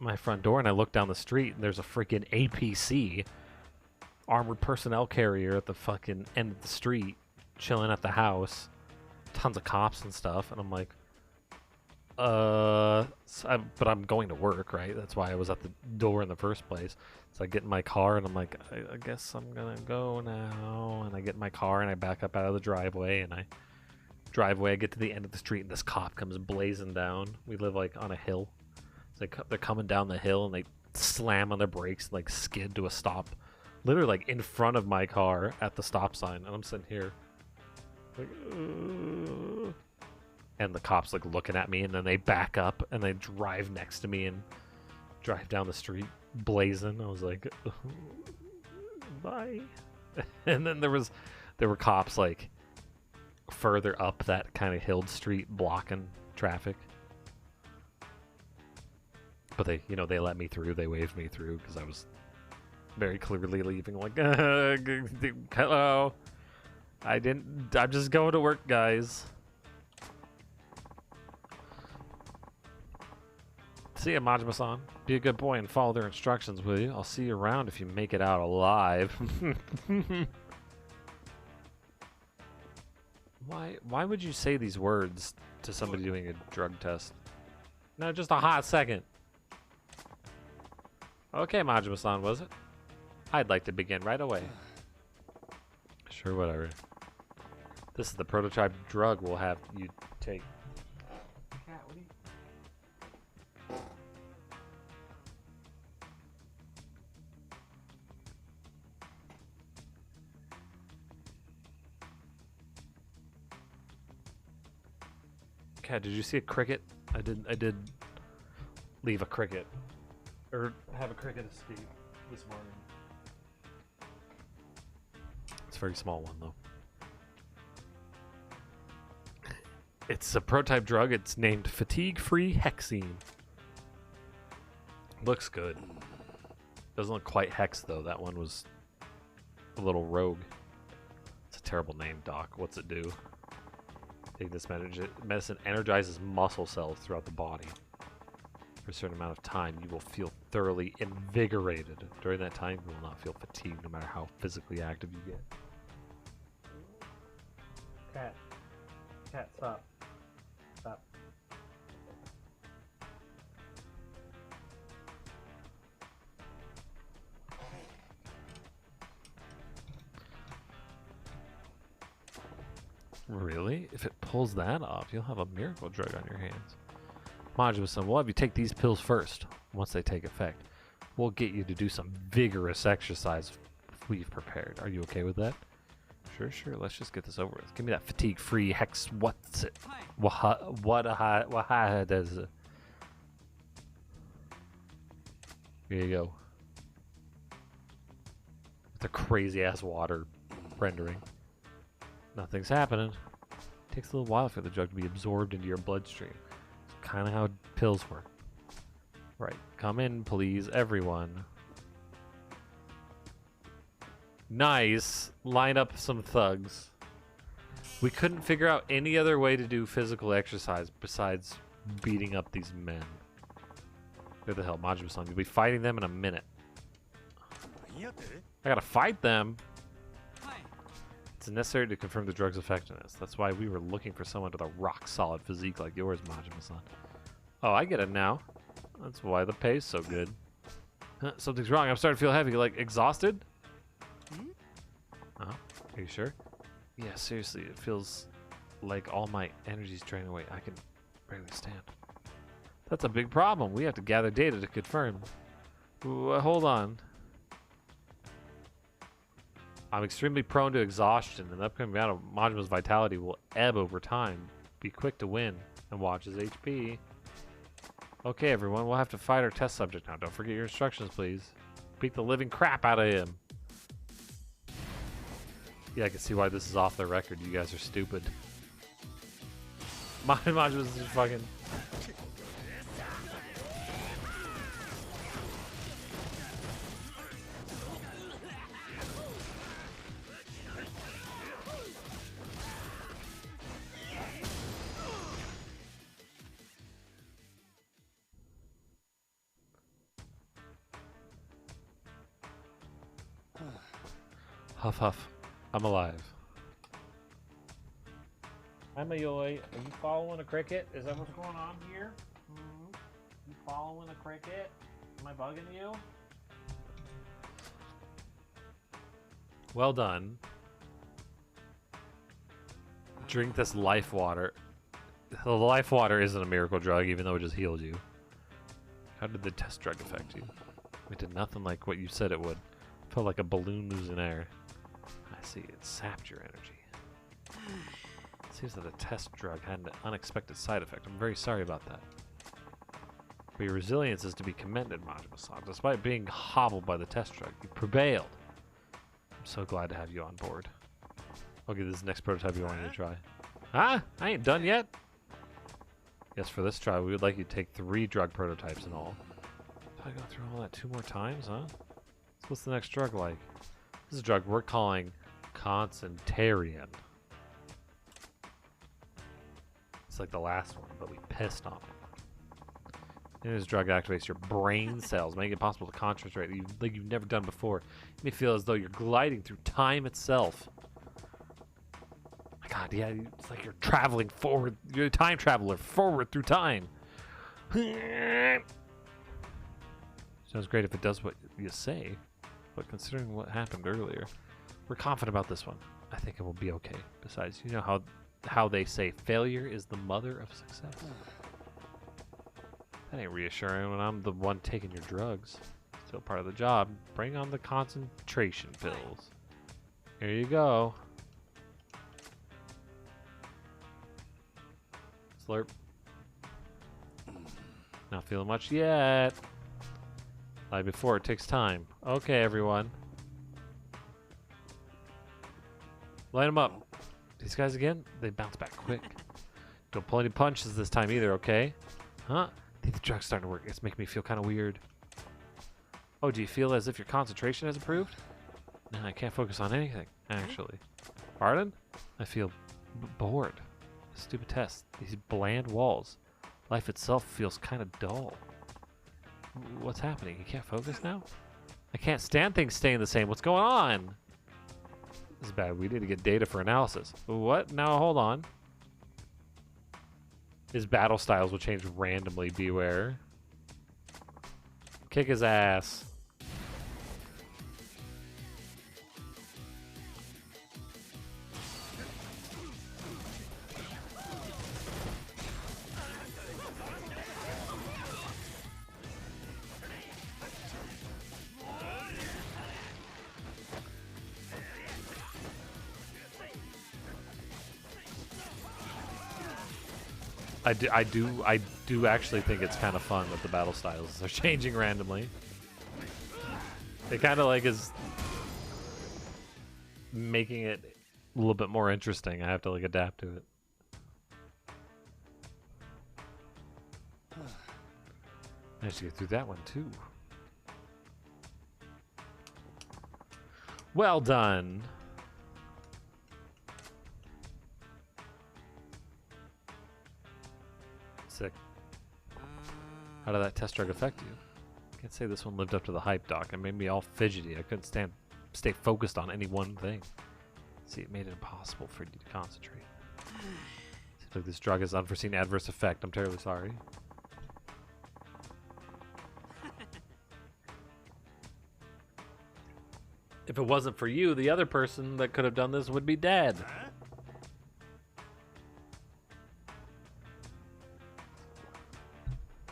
my front door and I look down the street and there's a freaking APC, armored personnel carrier, at the fucking end of the street, chilling at the house, tons of cops and stuff, and I'm like, but I'm going to work, right? That's why I was at the door in the first place. So I get in my car and I'm like, I guess I'm gonna go now. And I get in my car and I back up out of the driveway and I get to the end of the street and this cop comes blazing down. We live like on a hill. So they're coming down the hill and they slam on their brakes and like skid to a stop, literally like in front of my car at the stop sign. And I'm sitting here like, and the cops like looking at me, and then they back up and they drive next to me and drive down the street blazing. I was like, bye. And then there were cops like further up that kind of hilled street blocking traffic. But they let me through. They waved me through because I was very clearly leaving. Like, hello. I'm just going to work, guys. See ya, Majima-san. Be a good boy and follow their instructions, will you? I'll see you around if you make it out alive. Why would you say these words to somebody doing a drug test? No, just a hot second. Okay, Majima-san, was it? I'd like to begin right away. Sure, whatever. This is the prototype drug we'll have you take. Cat, what are you... Cat, did you see a cricket? I did leave a cricket. Or have a cricket escape this morning. It's a very small one, though. It's a prototype drug. It's named Fatigue-Free Hexine. Looks good. Doesn't look quite Hex, though. That one was a little rogue. It's a terrible name, Doc. What's it do? Take this medicine energizes muscle cells throughout the body. For a certain amount of time, you will feel thoroughly invigorated. During that time, you will not feel fatigued, no matter how physically active you get. Cat, stop. Stop. Really? If it pulls that off, you'll have a miracle drug on your hands. Majima-san, we'll have you take these pills first. Once they take effect, we'll get you to do some vigorous exercise we've prepared. Are you okay with that? Sure. Let's just get this over with. Give me that fatigue-free hex. What's it? What does it? Here you go. The crazy ass water rendering. Nothing's happening. It takes a little while for the drug to be absorbed into your bloodstream. It's kind of how pills work. Right. Come in, please, everyone. Nice. Line up some thugs. We couldn't figure out any other way to do physical exercise besides beating up these men. Where the hell, Majima-san? You'll be fighting them in a minute. I gotta fight them. It's necessary to confirm the drug's effectiveness. That's why we were looking for someone with a rock-solid physique like yours, Majima-san. Oh, I get it now. That's why the pay's so good. Huh, something's wrong. I'm starting to feel heavy. Like, exhausted? Oh, are you sure? Yeah, seriously, it feels like all my energy's draining away. I can barely stand. That's a big problem. We have to gather data to confirm. Hold on. I'm extremely prone to exhaustion, and the upcoming amount of Majima's vitality will ebb over time. Be quick to win, and watch his HP. Okay, everyone, we'll have to fight our test subject now. Don't forget your instructions, please. Beat the living crap out of him. Yeah, I can see why this is off the record. You guys are stupid. Majima's just fucking... Huff huff. I'm alive. Hi Mayoi, are you following a cricket? Is that what's going on here? You following a cricket? Am I bugging you? Well done. Drink this life water. The life water isn't a miracle drug, even though it just heals you. How did the test drug affect you? It did nothing like what you said it would. It felt like a balloon losing air. I see, it sapped your energy. It seems that the test drug had an unexpected side effect. I'm very sorry about that. But your resilience is to be commended, Majima-san. Despite being hobbled by the test drug, you prevailed. I'm so glad to have you on board. Okay, this is the next prototype you want me to try. Ah, I ain't done yet. Yes, for this try, we would like you to take 3 drug prototypes in all. Did I go through all that 2 more times, huh? So what's the next drug like? This is a drug we're calling Concentrarian. It's like the last one, but we pissed on it. And this drug activates your brain cells, making it possible to concentrate like you've never done before. You may feel as though you're gliding through time itself. My God, yeah, it's like you're traveling forward. You're a time traveler forward through time. Sounds great if it does what you say, but considering what happened earlier, we're confident about this one. I think it will be okay. Besides, you know how they say failure is the mother of success. That ain't reassuring when I'm the one taking your drugs. Still part of the job. Bring on the concentration pills. Here you go. Slurp. Not feeling much yet. Like before, it takes time. Okay, everyone. Line them up. These guys again? They bounce back quick. Don't pull any punches this time either, okay? Huh? I think the drug's starting to work. It's making me feel kind of weird. Oh, do you feel as if your concentration has improved? No, I can't focus on anything, actually. Pardon? I feel bored. Stupid test. These bland walls. Life itself feels kind of dull. What's happening? You can't focus now? I can't stand things staying the same. What's going on? This is bad. We need to get data for analysis. What? Now hold on. His battle styles will change randomly. Beware. Kick his ass. I do actually think it's kind of fun that the battle styles are changing randomly. It kind of like is making it a little bit more interesting. I have to like adapt to it. Managed to get through that one too. Well done. Sick. How did that test drug affect you? Can't say this one lived up to the hype, Doc. It made me all fidgety. I couldn't stay focused on any one thing. See, it made it impossible for you to concentrate. Seems like this drug has unforeseen adverse effect. I'm terribly sorry. If it wasn't for you, the other person that could have done this would be dead.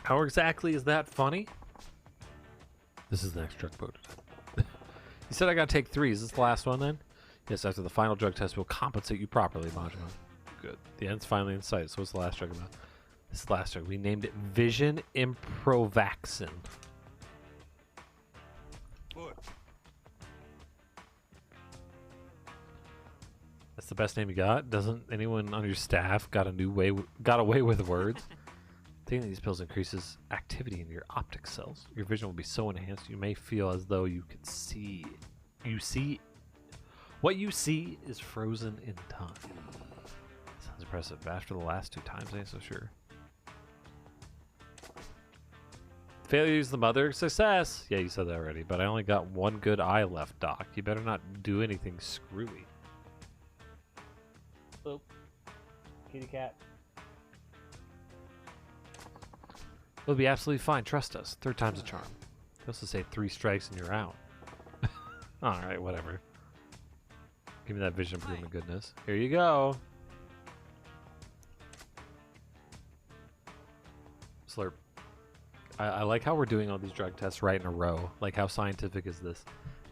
How exactly is that funny? This is the next drug prototype. You said I gotta take 3. Is this the last one then? Yes, after the final drug test, we'll compensate you properly, Majima. Good. The end's finally in sight. So what's the last drug about? This is the last drug. We named it Vision Improvaxin. What? That's the best name you got? Doesn't anyone on your staff got away with words? Taking these pills increases activity in your optic cells. Your vision will be so enhanced you may feel as though you could see. What you see is frozen in time. Sounds impressive. After the last 2 times, I ain't so sure. Failure is the mother of success. Yeah, you said that already, but I only got 1 good eye left, Doc. You better not do anything screwy. Oh, kitty cat. It'll be absolutely fine. Trust us. 3rd time's a charm. You also say 3 strikes and you're out. Alright, whatever. Give me that vision improvement goodness. Here you go. Slurp. I like how we're doing all these drug tests right in a row. Like, how scientific is this?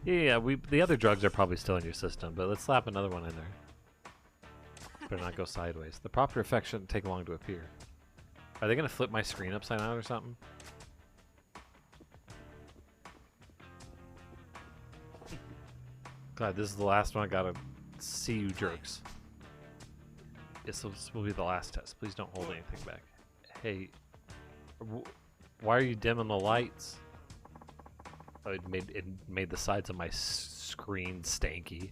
Yeah, the other drugs are probably still in your system, but let's slap another one in there. Better not go sideways. The proper effect shouldn't take long to appear. Are they going to flip my screen upside down or something? God, this is the last one. I gotta see you jerks. Yes, this will be the last test. Please don't hold anything back. Hey, why are you dimming the lights? Oh, it made the sides of my screen stanky.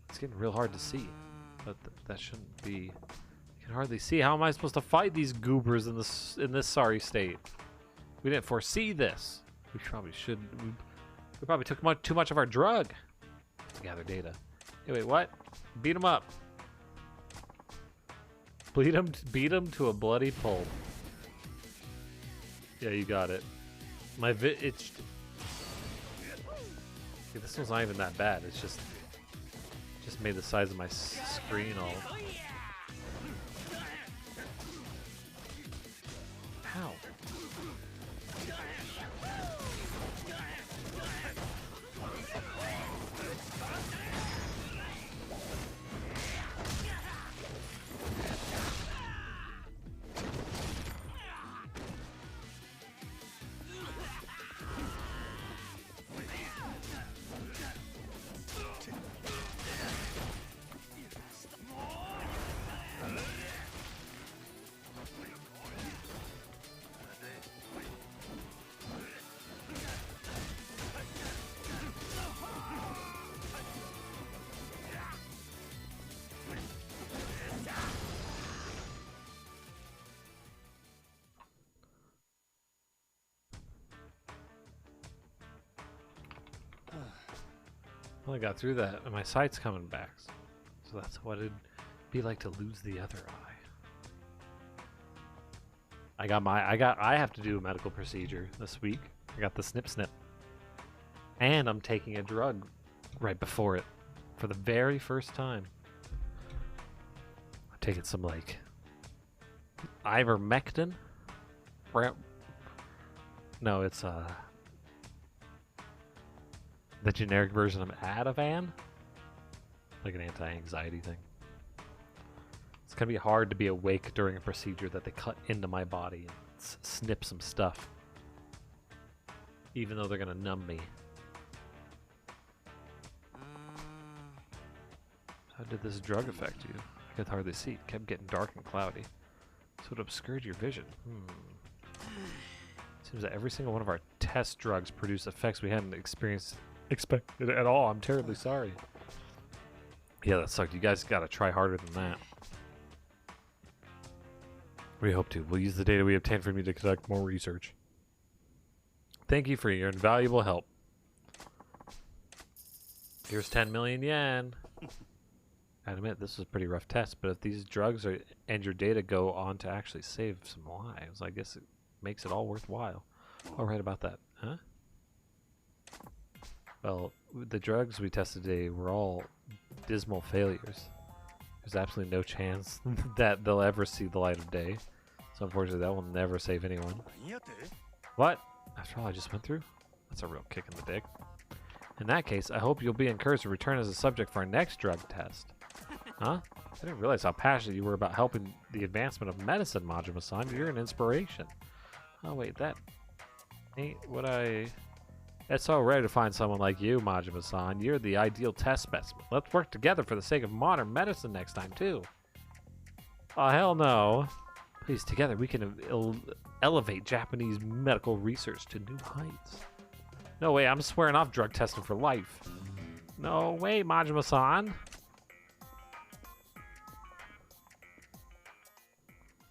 It's getting real hard to see, but that shouldn't be. You can hardly see. How am I supposed to fight these goobers in this sorry state? We didn't foresee this. We probably should. We probably took too much of our drug to gather data. Hey, wait, what? Beat him up. Beat him to a bloody pulp. Yeah, you got it. It's. Yeah, this one's not even that bad. It's just made the size of my screen all. How? Well, I got through that, and my sight's coming back. So that's what it'd be like to lose the other eye. I have to do a medical procedure this week. I got the snip. And I'm taking a drug right before it for the very first time. I'm taking some, like, ivermectin. No, it's the generic version of Ativan, like an anti-anxiety thing. It's gonna be hard to be awake during a procedure that they cut into my body and snip some stuff. Even though they're gonna numb me. How did this drug affect you? I could hardly see. It kept getting dark and cloudy. So it obscured your vision. Seems that every single one of our test drugs produced effects we hadn't expected at all. I'm terribly sorry. Yeah, that sucked. You guys gotta try harder than that. We hope to. We'll use the data we obtained from you to conduct more research. Thank you for your invaluable help. Here's 10 million yen. I admit this was a pretty rough test, but if these drugs and your data go on to actually save some lives, I guess it makes it all worthwhile. All right about that, huh? Well, the drugs we tested today were all dismal failures. There's absolutely no chance that they'll ever see the light of day. So unfortunately, that will never save anyone. What? After all I just went through? That's a real kick in the dick. In that case, I hope you'll be encouraged to return as a subject for our next drug test. Huh? I didn't realize how passionate you were about helping the advancement of medicine, Majima-san. You're an inspiration. Oh wait, that ain't what I... It's so rare to find someone like you, Majima-san. You're the ideal test specimen. Let's work together for the sake of modern medicine next time, too. Oh, hell no. Please, together we can elevate Japanese medical research to new heights. No way, I'm swearing off drug testing for life. No way, Majima-san.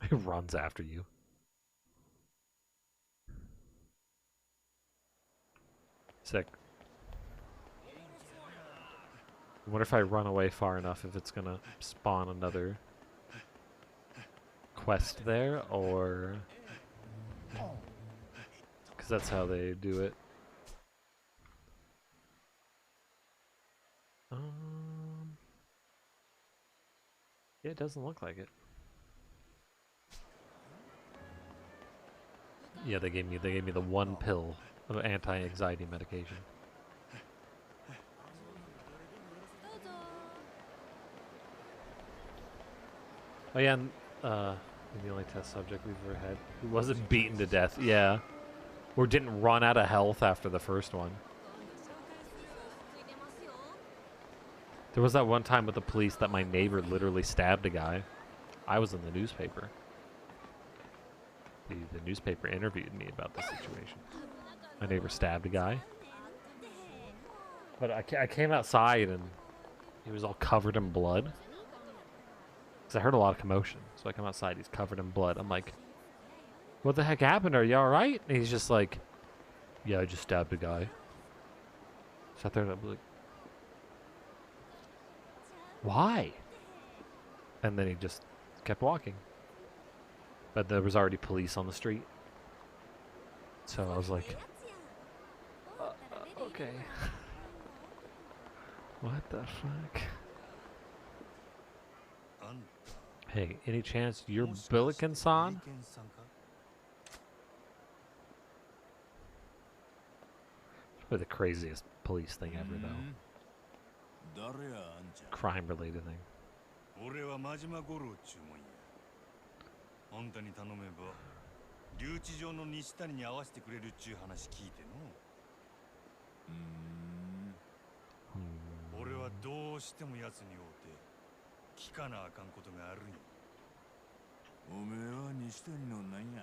He runs after you. Sick. I wonder if I run away far enough if it's gonna spawn another quest there, or... Because that's how they do it. Yeah, it doesn't look like it. Yeah, they gave me the one pill of anti-anxiety medication. Oh yeah, and the only test subject we've ever had who wasn't beaten to death, yeah, or didn't run out of health after the first one. There was that one time with the police that my neighbor literally stabbed a guy. I was in the newspaper. The newspaper interviewed me about the situation. My neighbor stabbed a guy. But I came outside and he was all covered in blood. Because I heard a lot of commotion. So I come outside, he's covered in blood. I'm like, what the heck happened? Are you alright? And he's just like, yeah, I just stabbed a guy. Sat there and I'm like, why? And then he just kept walking. But there was already police on the street. So I was like, okay. What the fuck? Hey, any chance you're Billiken-san? Probably the craziest police thing ever, though. Crime-related thing. あんたに頼めば留置場の西谷に合わせてくれるっちゅう話聞いての。俺はどうしても奴に会うて聞かなあかんことがあるんや。おめえは西谷のなんや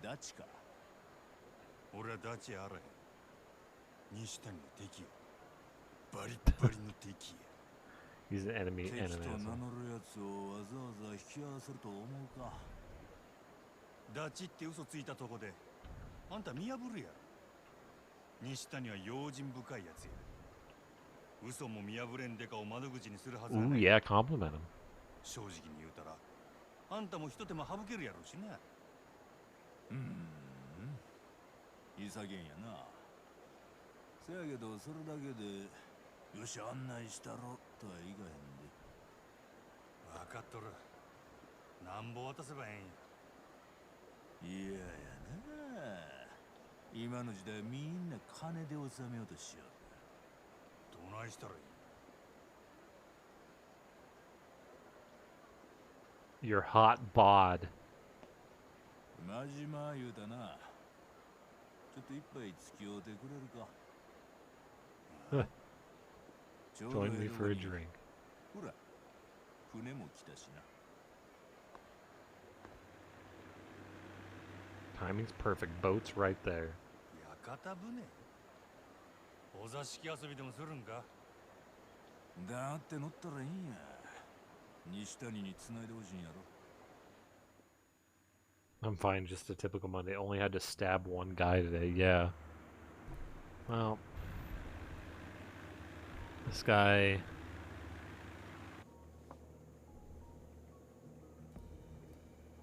ダチか。俺はダチあらへん。西谷の敵や。バリッバリの敵や。 He's an enemy and an asshole. ダチって嘘ついたとこであんた見破るやろ。西谷は用心深いやつや。嘘も見破れんでかを窓口にするはずはない。 Ooh, yeah, compliment him. 正直に言うたらあんたも一手間省けるやろうしな。いい加減やな。せやけどそれだけでよし案内したろとはいかへんで。分かっとる。なんぼ渡せばええんや。いややな。今の時代みんな金で収めようとしよう。どないしたらいい。Your hot bod. 真島言うたな。ちょっと一杯付き合うてくれるか。ちょうど Join me 江戸 for a に drink. ほら、船も来たしな。Timing's perfect. Boat's right there. 屋形船お座敷遊びでもするんか。だって乗ったらいいんや。西谷に繋いでほしいんやろ。 I'm fine, just a typical Monday. Only had to stab one guy today. Yeah. Well, this guy.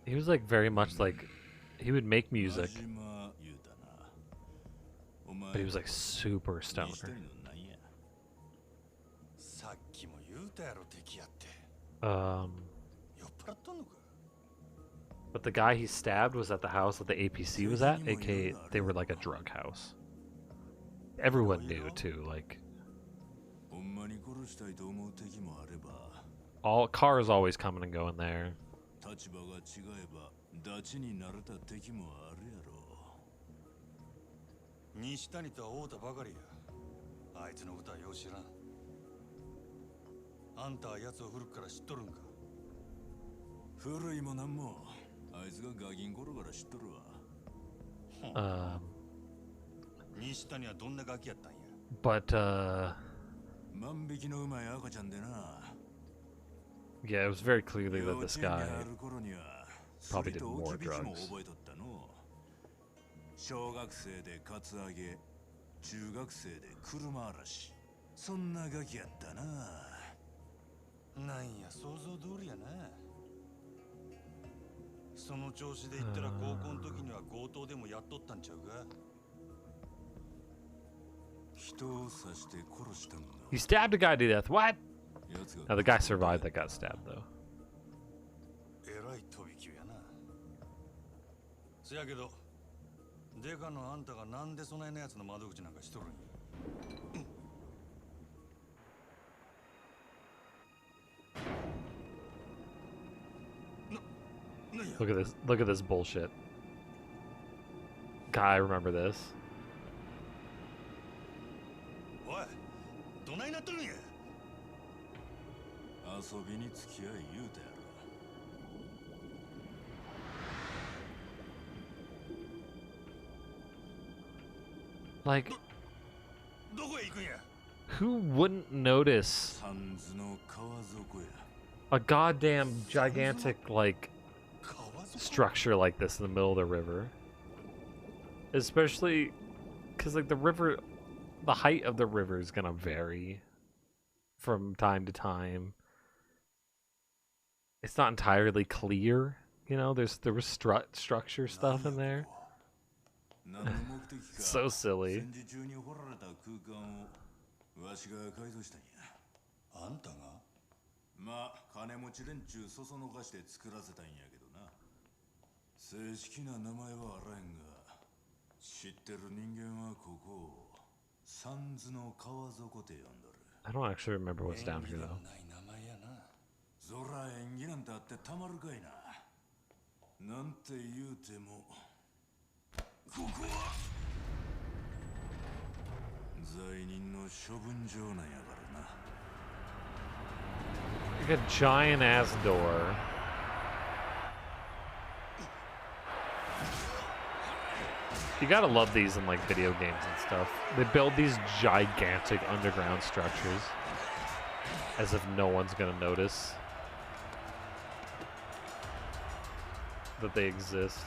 He was like very much like he would make music, 真島言うたな。お前 but he was like super 西 stoner. 谷のなんや。さっきも言うたやろ敵やって。 Um, 酔っ払っとんのか。 but the guy he stabbed was at the house that the APC was at, aka they were like a drug house. Everyone knew too, like ほんまに殺したいと思う敵もあれば、 all cars always coming and going there. 立場が違えばダチになれた敵もあるやろ。西谷とは会うたばかりや。あいつのことはよう知らん。あんたは奴を古くから知っとるんか。古いもなんも、あいつがガキン頃から知っとるわ。西谷はどんなガキやったんや。But 万引きのうまい赤ちゃんでな。 yeah, it was very clearly that 幼 this 稚園に guy ある頃には probably それ did と more 置き引きも drugs. 覚えとったの。小学生でカツアゲ、中学生で車嵐。そんなガキやったな。なんや想像通りやな。その調子で言ったら高校の時には強盗でもやっとったんちゃうか。人を刺して殺したんだ。 He stabbed a guy to death. What? 奴 Now が the guy survived that got stabbed though. えらい飛び級やな。せやけど、デカのあんたがなんでそないなやつの窓口なんかしとるんや。なんや。 Look at this. Look at this bullshit. Guy, remember this? おい、どないなっとるんや。遊びに付き合い言うたやろ。 Like, どこへ行くんや。 who wouldn't notice サンズの川底や。 a goddamn gigantic like 川底。 structure like this in the middle of the river? Especially because like the river, the height of the river is gonna vary from time to time. It's not entirely clear, you know. There was structure stuff in there. 何の目的か So silly. 戦時中に掘られた空間をわしが改造したんや。あんたが。まあ金持ち連中そそのかして作らせたんやけどな。正式な名前はあらへんが、知ってる人間はここをサンズの川底って呼んどる。 I don't actually remember what's down here though. ない名前やな。そら縁起なんてあってたまるかいな。なんて言うてもここは罪人の処分場なんやからな。 Like a giant ass door. You gotta love these in like video games and stuff. They build these gigantic underground structures as if no one's gonna notice that they exist.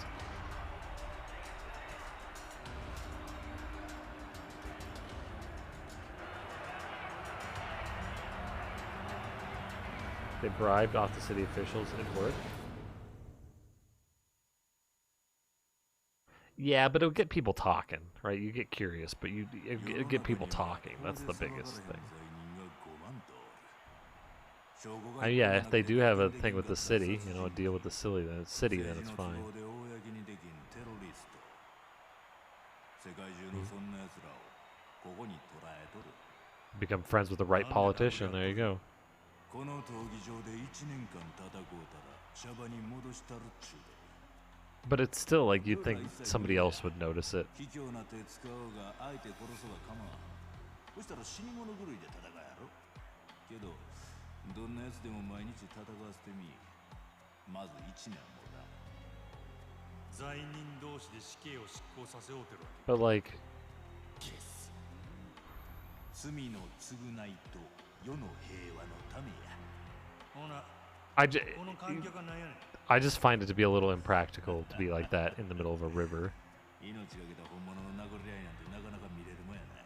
They bribed off the city officials in work. Yeah, but it'll get people talking, right? You get curious, but it'll get people talking. That's the biggest thing. Yeah, if they do have a thing with the city, you know, a deal with the city, then it's fine. Become friends with the right politician. There you go. この闘技場で1年間戦うたら茶場に戻したるっちゅうで But it's still like you'd think somebody else would notice it. 卑怯な手使おうが相手殺そうが構わんそしたら死に物狂いで戦うやろけどどんなやつでも毎日戦わせてみまず1年もだ罪人同士で死刑を執行させようてるわけ But like, 罪の償いと世の平和のためやほな この観客は何やねん I just find it to be a little impractical to be like that in the middle of a river. 命がけた本物の殴り合いなんてなかなか見れるもんやない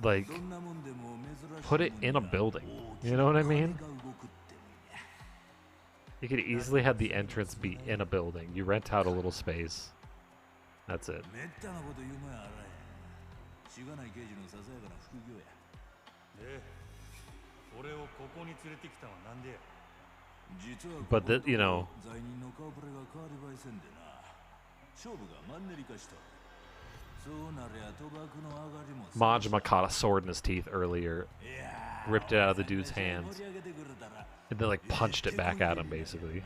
Like, どんなもんでも珍しい put it in a building. You know what I mean? 金が動くってもんや You could easily have the entrance be in a building. You rent out a little space. That's it. めったなこと言うもんやあらへんしがない刑事のささやかな副業やで俺をここに連れてきたのはなんでや But you know, Majima caught a sword in his teeth earlier, ripped it out of the dude's hands, and then like punched it back at him basically.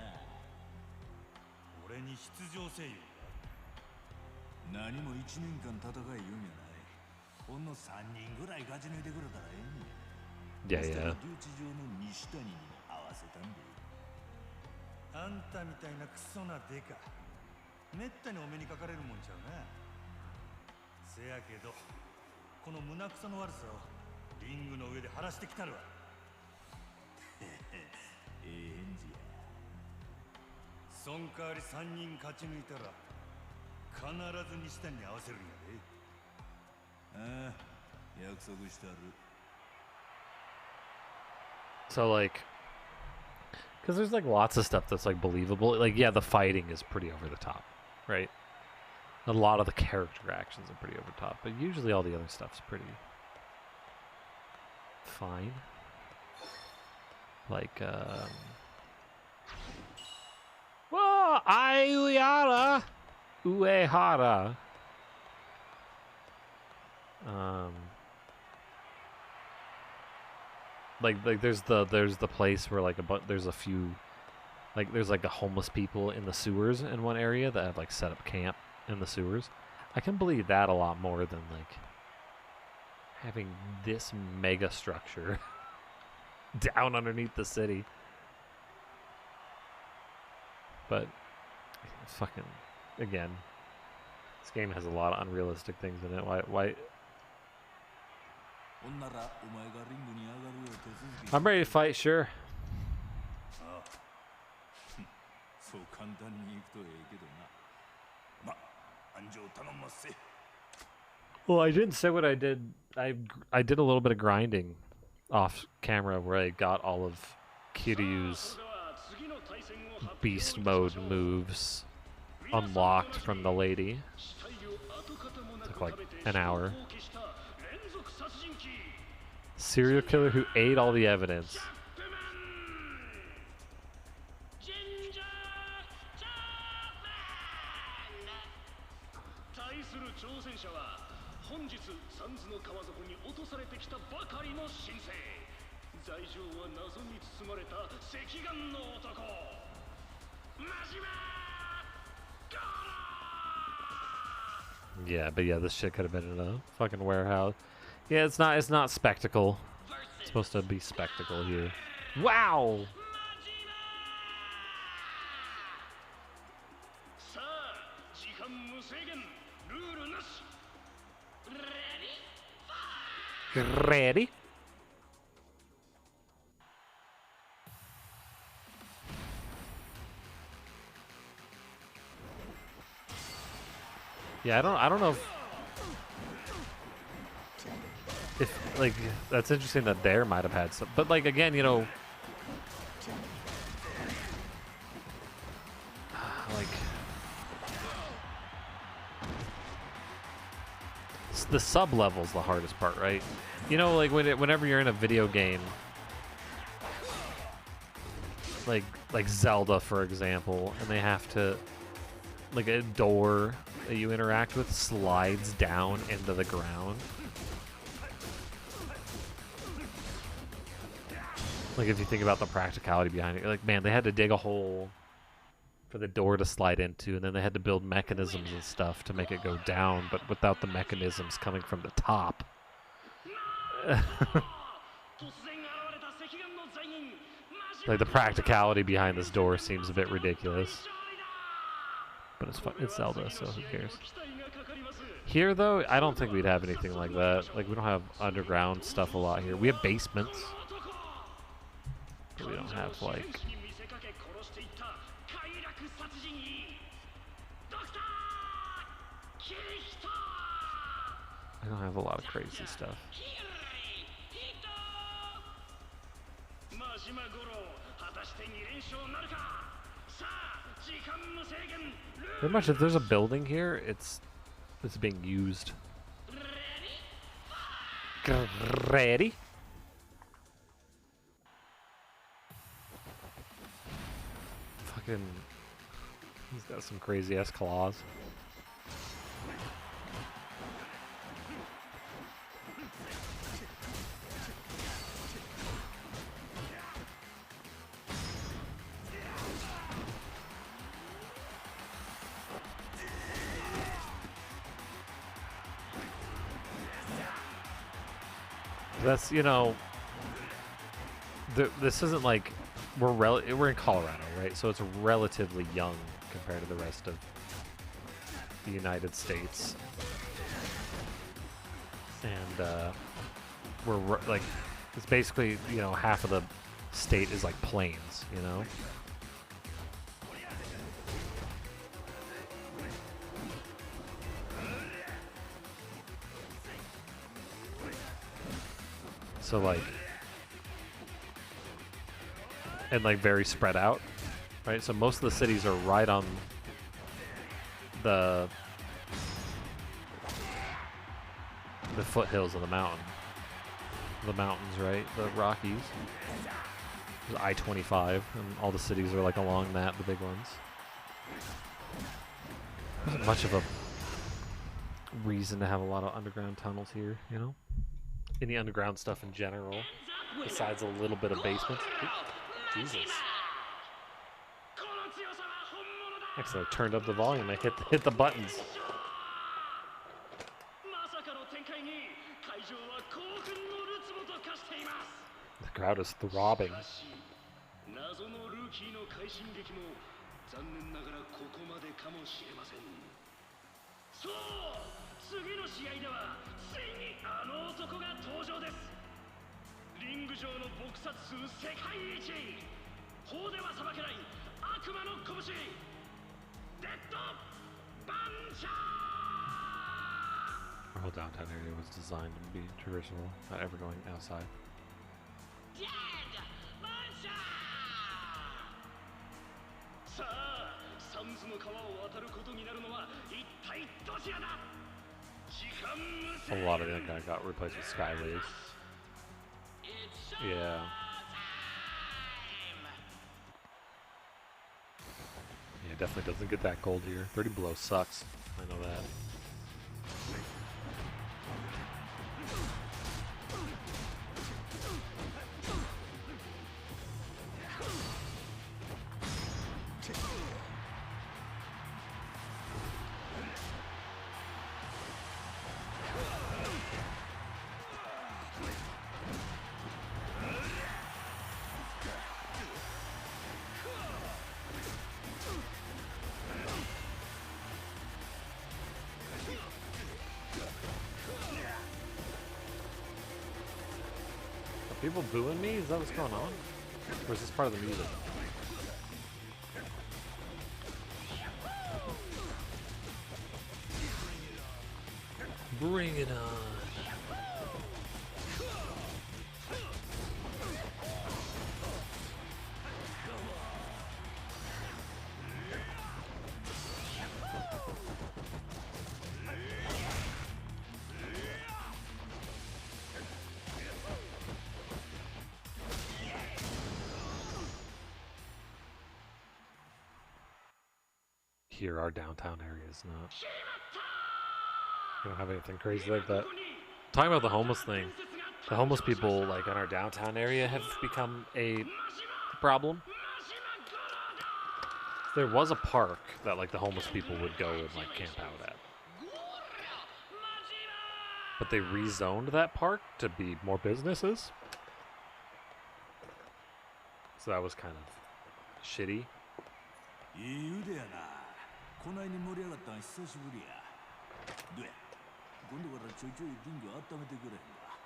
何も1年間戦い言うんやないほんの3人ぐらい勝ち抜いてくれたらええんや Yeah, yeah. 留置場の西谷にも合わせたんであんたみたいなクソなデカめったにお目にかかれるもんちゃうなせやけどこの胸くその悪さをリングの上で晴らしてきたるわええ返事やそん代わり3人勝ち抜いたら必ず西谷に合わせるんやでああ約束してある So like, because there's like lots of stuff that's like believable. Like, yeah, the fighting is pretty over the top, right? A lot of the character actions are pretty over the top, but usually all the other stuff's pretty fine. Like, whoa, Ayuyara Uehara. Like there's the place where like there's a few, like there's like a homeless people in the sewers in one area that have like set up camp in the sewers. I can believe that a lot more than like having this mega structure down underneath the city. But fucking again, this game has a lot of unrealistic things in it. Why? I'm ready to fight, sure. Well, I didn't say what I did. I did a little bit of grinding off camera where I got all of Kiryu's beast mode moves unlocked from the lady. Took like an hour. Serial killer who ate all the evidence. Yeah, but yeah, this shit could have been in a fucking warehouse. Yeah, it's not spectacle. It's supposed to be spectacle here. Wow! Ready? Yeah, I don't know if like that's interesting that there might have had some, but like again, you know, like the sub level's the hardest part, right? You know, like whenever you're in a video game, like Zelda, for example, and they have to, like a door that you interact with slides down into the ground. Like if you think about the practicality behind it, like man, they had to dig a hole for the door to slide into, and then they had to build mechanisms and stuff to make it go down, but without the mechanisms coming from the top. Like, the practicality behind this door seems a bit ridiculous. But it's fun. It's Zelda, so who cares? Here, though, I don't think we'd have anything like that. Like, we don't have underground stuff a lot here. We have basements. But we don't have, like... I don't have a lot of crazy stuff. Pretty much, if there's a building here, it's being used. Ready? Fucking, he's got some crazy ass claws. That's, you know, this isn't like, we're in Colorado, right? So it's relatively young compared to the rest of the United States. And we're like, it's basically, you know, half of the state is like plains, you know? So like, and like very spread out, right? So most of the cities are right on the foothills of the mountains, right? The Rockies. There's I-25, and all the cities are like along that, the big ones. There isn't much of a reason to have a lot of underground tunnels here, you know? Any underground stuff in general, besides a little bit of basement. Ooh, Jesus. Actually, I turned up the volume. I hit the buttons. The crowd is throbbing. Our whole downtown area was designed to be traversable, not ever going outside. A lot of that guy got replaced with skyways. Yeah. Yeah, definitely doesn't get that cold here. 30 below sucks. I know that. People booing me? Is that what's going on? Or is this part of the music? Bring it on. Here, our downtown area is not. We don't have anything crazy like that. Talking about the homeless thing, the homeless people like in our downtown area have become a problem. There was a park that like the homeless people would go and like camp out at. But they rezoned that park to be more businesses. So that was kind of shitty. いい腕やな。こないに盛り上がったん久しぶりや。どうや。今度からちょいちょいリング温めてくれへんか。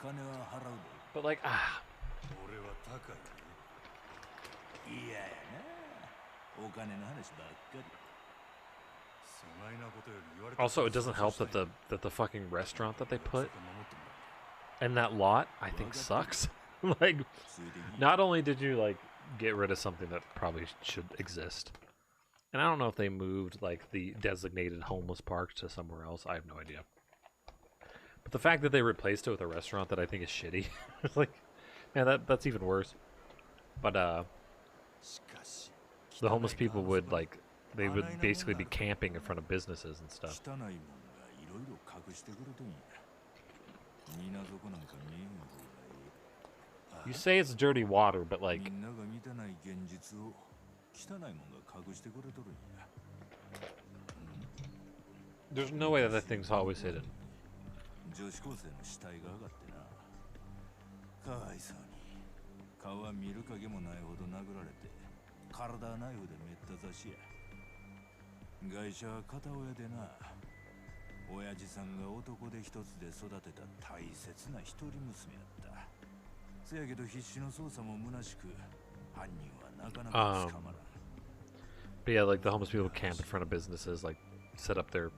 金は払うで。But like, 俺は高いね。いややな。お金の話ばっかり。そないなことより言われた。 also, it doesn't help that the fucking restaurant that they put in that lot, I think, sucks. Like, not only did you like get rid of something that probably should exist, and I don't know if they moved like the designated homeless park to somewhere else. I have no idea. But the fact that they replaced it with a restaurant that I think is shitty, it's like, man, that's even worse. But the homeless people would like, they would basically be camping in front of businesses and stuff. You say it's dirty water, but like, there's no way that thing's always hidden. 女子高生の死体が上がってな。かわいそうに。顔は見る影もないほど殴られて、体はナイフでめった刺しや。外車は片親でな。親父さんが男手一つで育てた大切な一人娘やった。せやけど必死の捜査も虚しく、犯人はなかなか捕まらん。But yeah, like the homeless people camp in front of businesses, like set up their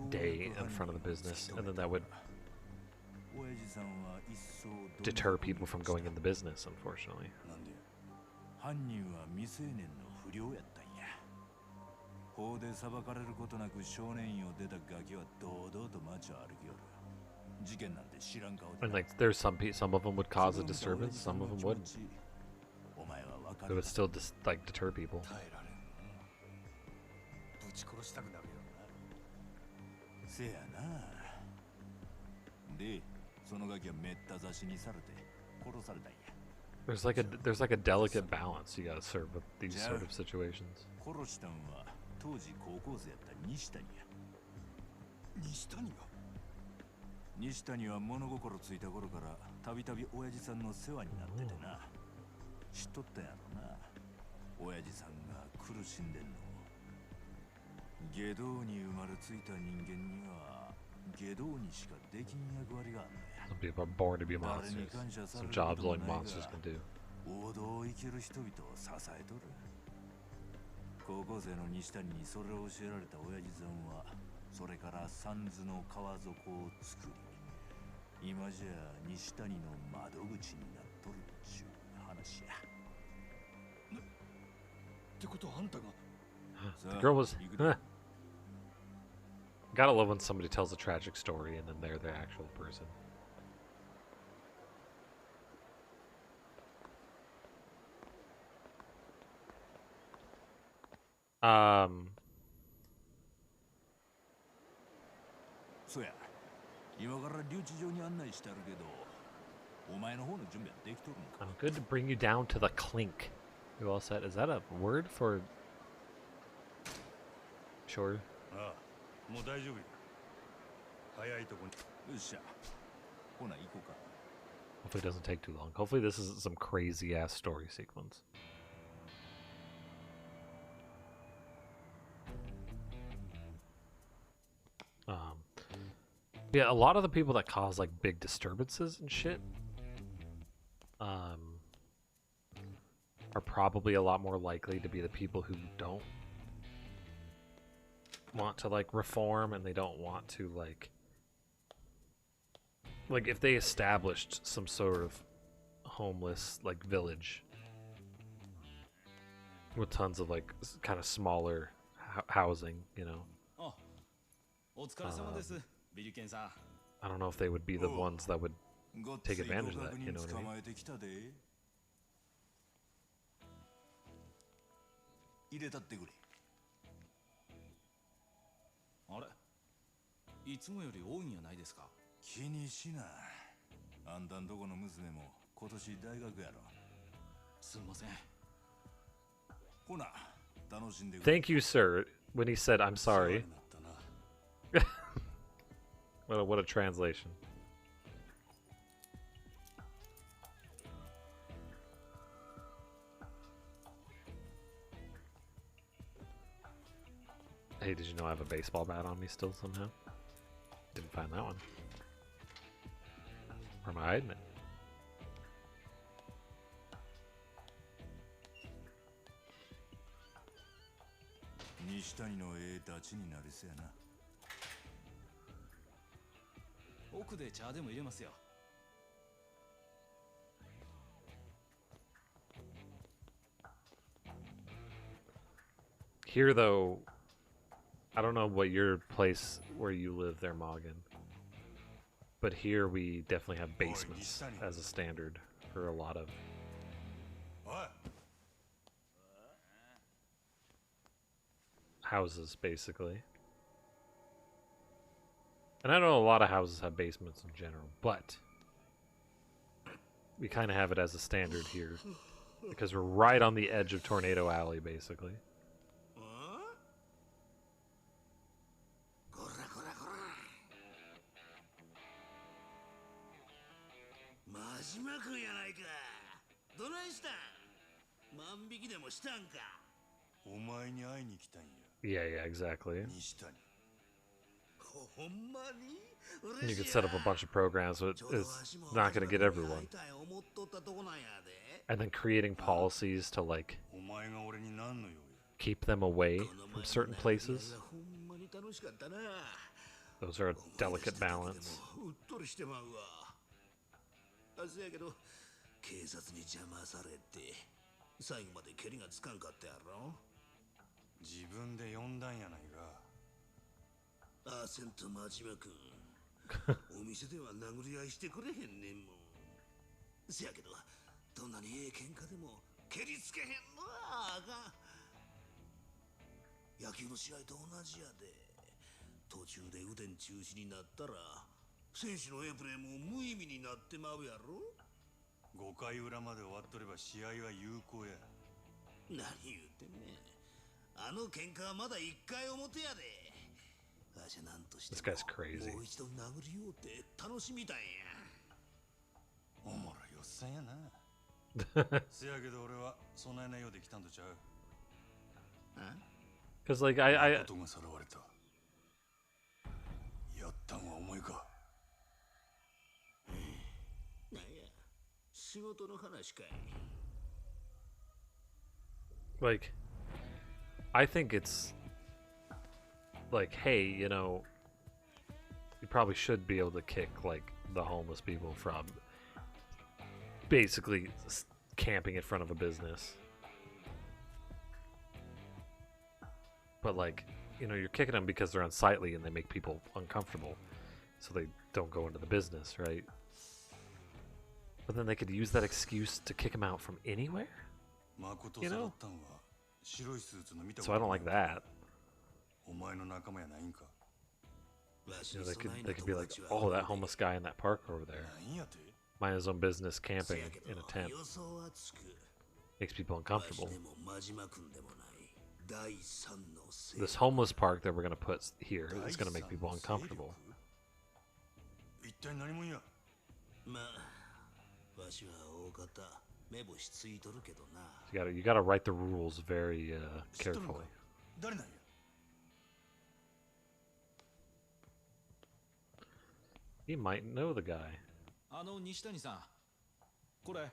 day in front of the business, and then that would deter people from going in the business, unfortunately. 犯人は未成年の不良やったんや。法で裁かれることなく少年院を出たガキは堂々と街を歩きよる。事件なんて知らん顔で。 And like, there's some of them would cause a disturbance, some of them wouldn't. It would still just like deter people. ぶち殺したくなるよな。せやな。で、そのガキはめった刺しにされて殺されたんや。There's like a delicate balance you gotta serve with these sort of situations. 殺したんは当時高校生やった西谷や。西谷が？西谷は物心ついた頃からたびたび親父さんの世話になっててな。知っとったやろな。親父さんが苦しんでんの。下道に生まれついた人間には下道にしかできん役割があんのや。Some people are born to be monsters. Some jobs only monsters can do. 王道を生きる人々を支えとる。高校生の西谷にそれを教えられた親父さんは、それから三途の川底を作り、今じゃ西谷の窓口になっとるっちゅう話や。ってことはあんたが The girl was. Gotta love when somebody tells a tragic story and then they're the actual person. Soや、今から留置場に案内してあるけど、お前の方の準備はできとるんか？ I'm good to bring you down to the clink. You all set? Is that a word for? Sure. ああ、もう大丈夫や。早いとこに。よっしゃ。ほな行こうか。 Hopefully it doesn't take too long. Hopefully this is some crazy ass story sequence. Yeah, a lot of the people that cause like big disturbances and shit are probably a lot more likely to be the people who don't want to like reform, and they don't want to like if they established some sort of homeless like village with tons of like kind of smaller housing, you know. I don't know if they would be the ones that would take advantage of that, you know what I mean? 入れたってくれ。あれ、いつもより多いんやないですか。気にしな。あんたんとこの娘も今年大学やろ。すんません。ほ Thank you, sir. When he said, "I'm sorry." What a translation. Hey, did you know I have a baseball bat on me still somehow? Didn't find that one. Where am I hiding it? 西谷のダチになりせやな。奥で茶でも入れますよ。Here, though, I don't know what your place where you live there, Morgan. But here we definitely have basements as a standard for a lot of houses, basically. And I know a lot of houses have basements in general, but we kind of have it as a standard here because we're right on the edge of Tornado Alley, basically. 万引きでもしたんか。お前に会いに来たんや。Yeah, exactly. 西谷。ほんまに You could set up a bunch of programs, but it's not going to get everyone. And then creating policies to, like, keep them away from certain places. Those are a delicate balance. 警察に邪魔されて最後まで蹴りがつかんかったやろ。自分で呼んだんやないか。アーセント真島君、お店では殴り合いしてくれへんねんもん。せやけどどんなにええ喧嘩でも蹴りつけへんのはあかん。野球の試合と同じやで。途中で腕ん中止になったら選手のええプレーも無意味になってまうやろ。5回裏まで終わっとれば試合は有効や。何言うてんねん。あの喧嘩はまだ1回表やで。わしゃなんとしてももう一度殴りようって楽しみたいんや。おもろいおっさんやな。せやけど俺はそないなようで来たんとちゃう。Because like I ことがさらわれた。やったんはお前か。なんや。仕事の話かい。 like I think it's like, hey, you know, you probably should be able to kick like the homeless people from basically camping in front of a business. But like, you know, you're kicking them because they're unsightly and they make people uncomfortable, so they don't go into the business, right? But then they could use that excuse to kick him out from anywhere? You know? So I don't like that. You know, they could be like, oh, that homeless guy in that park over there. Mind his own business camping in a tent. Makes people uncomfortable. This homeless park that we're going to put here is going to make people uncomfortable. You gotta write the rules very carefully. He might know the guy. 西谷さん、これ。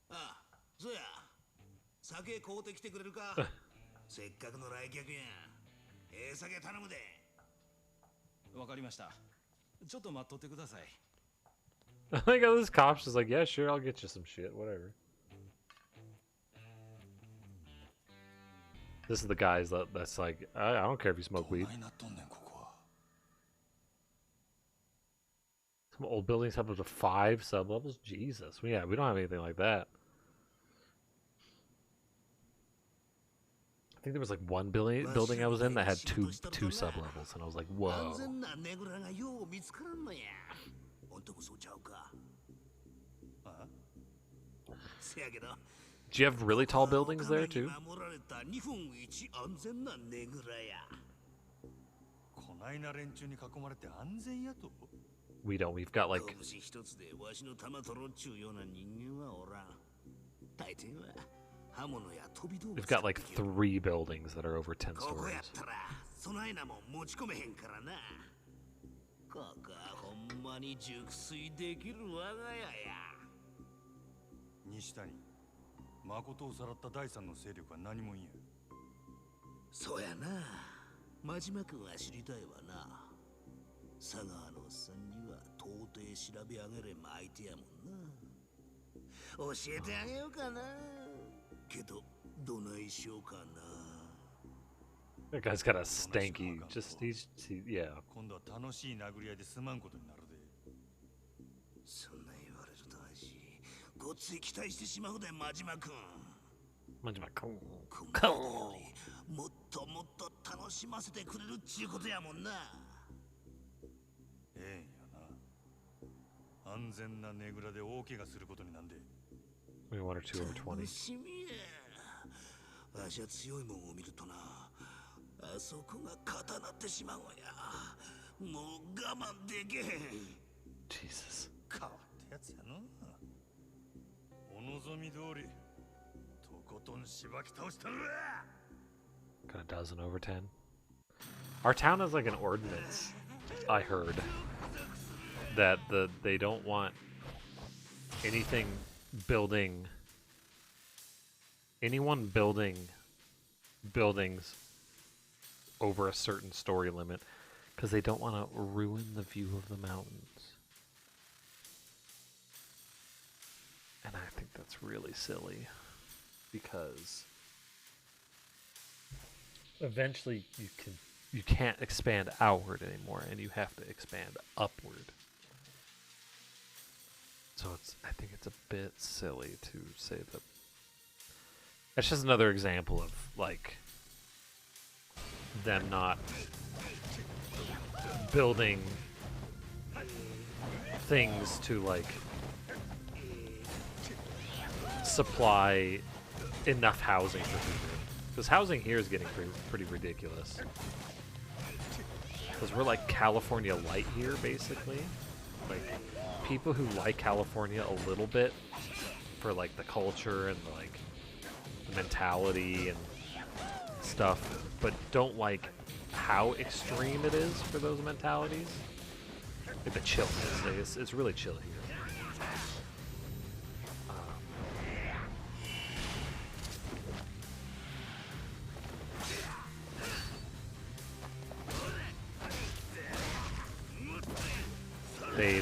ああ、そうや。酒買うてきてくれるか。せっかくの来客やん。ええ酒頼むで。わかりました。ちょっと待っとってください。I think all this cop's just like, yeah, sure, I'll get you some shit, whatever. This is the guys that's like, I don't care if you smoke weed. Some old buildings have up to 5 sublevels. Jesus, yeah, we don't have anything like that. I think there was like one building I was in that had two sublevels, and I was like, whoa. せやけど Do you have really tall buildings there too? 守られた日本一安全なねぐらや。こないな連中に囲まれて安全やと We don't. We've got like 拳一つでわしの玉取ろっちゅうような人間はおらん。大抵は刃物や飛び道具 we've got like 3 buildings that are over 10ここや stories. ったらそないなもん持ち込めへんからな。ここはほんまに熟睡できる我が家や。西谷誠をさらった第三の勢力は何もんやそうやな。真島君は知りたいわな。佐川のおっさんには到底調べ上げれん相手やもんな。教えてあげようかな。けどどないしようかな。 That guy's got a stanky. Yeah. 今度は楽しい殴り合いで済まんことになるでそんな言われるとわしごっつい期待してしまうで真島君。Manjima, cool. こんなよりもっともっと楽しませてくれるっちゅうことやもんな。ええんやな安全なねぐらで大怪我することになんで Maybe 1 or 2 over 楽 20. しみや。わしは強いもんを見るとな、あそこが固なってしまうわや。もう我慢できへん。 Jesus. 変わったやつやなお望み通りとことんしばき倒したるわ Got a dozen over 10. Our town has like an ordinance, I heard, that they don't want anything building, anyone building buildings over a certain story limit because they don't want to ruin the view of the mountains. And I think that's really silly because eventually you can't expand outward anymore and you have to expand upward. So I think it's a bit silly to say that. That's just another example of like them not building things to like supply enough housing for people. Because housing here is getting pretty ridiculous. Because we're like California light here, basically. Like, people who like California a little bit for like the culture and like the mentality and stuff, but don't like how extreme it is for those mentalities. Like the chillness, like it's really chill here.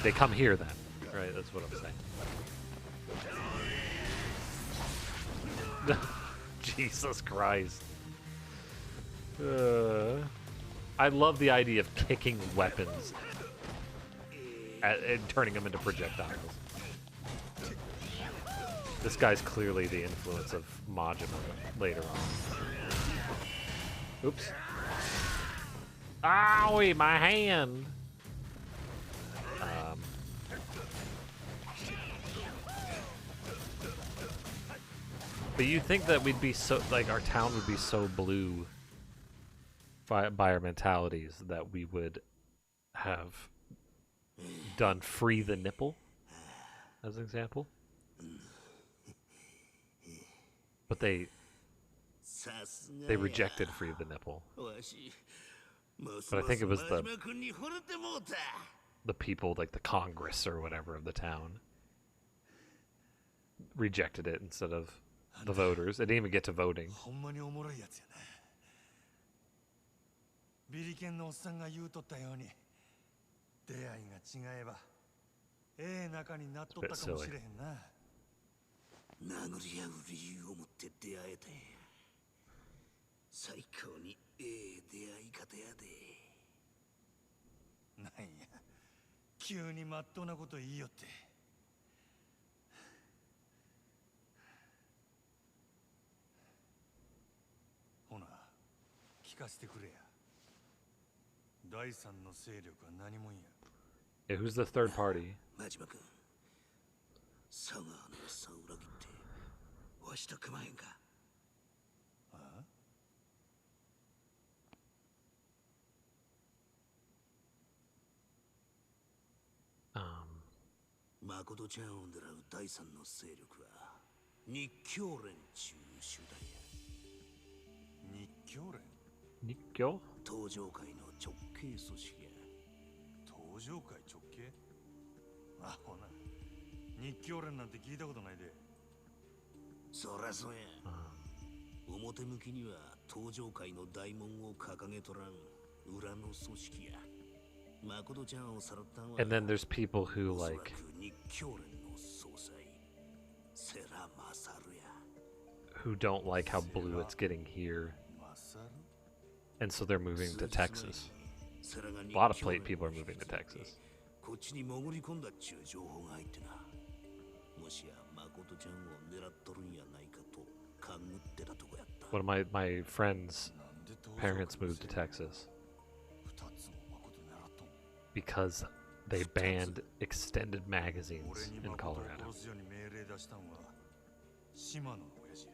They come here then, right? That's what I'm saying. Jesus Christ. I love the idea of kicking weapons and turning them into projectiles. This guy's clearly the influence of Majima later on. Oops. Owie, my hand! But you think that we'd be so, like, our town would be so blue by our mentalities that we would have done Free the Nipple as an example? But they rejected Free the Nipple. But I think it was the people, like the Congress or whatever of the town, rejected it instead of the voters. It didn't even get to voting. ほんまにおもろいやつやなビリケンのおっさんが言うとったように出会いが違えばええ仲になっとったかもしれへんな殴り合う理由を持って出会えて最高にええ出会い方やでなんや急にまっとうなこと言いよってほな聞かせてくれや第三の勢力は何もんや Yeah, who's the third party? 真島君佐川のさ裏切ってわしと組まへんか。あ 誠ちゃんを狙う第三の勢力は日教連中集団や。日教連 Nikyo? 東上界の直系組織や。東上界直系あほな日教連なんて聞いたことないで。そらそうや。表向きには東上界の大門を掲げとらん裏の組織や。誠ちゃんをさらったんは And then there's people who おそら like く日教連の総裁セラマサルや。 who don't like how blue it's getting here, マサル and so they're moving to Texas. セラが A lot of people are moving to Texas. こっちに潜り込んだっちゅう情報が入ってな。もしや誠ちゃんを狙っとるんやないかと勘ぐってたとこやった。 One of my friends' なんで東上界 parents moved to Texas 二つも誠狙っとんの because they banned extended magazines 俺に in 誠を Colorado. 殺すように命令出したんは島野の親父や。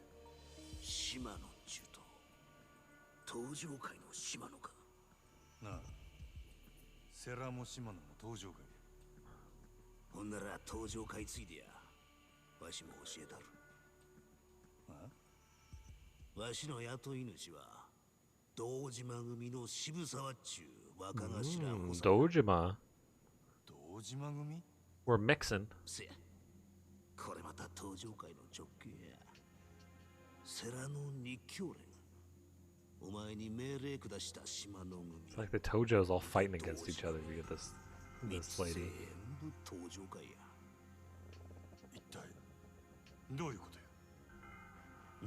島野中と東上界の島野か。なあセラも島野も東上界や。ほんなら東上界ついでや。わしも教えたる。あわしの雇い主は堂島組の渋沢っちゅう若頭補佐。 Dojima. 堂島組 We're mixing. せや。これまた東上界の直系や。セラの日教連。お前に命令下した島の組。 It's like the Tojos all fighting against each other to get this lady. 全部東上界や。一体どういうこと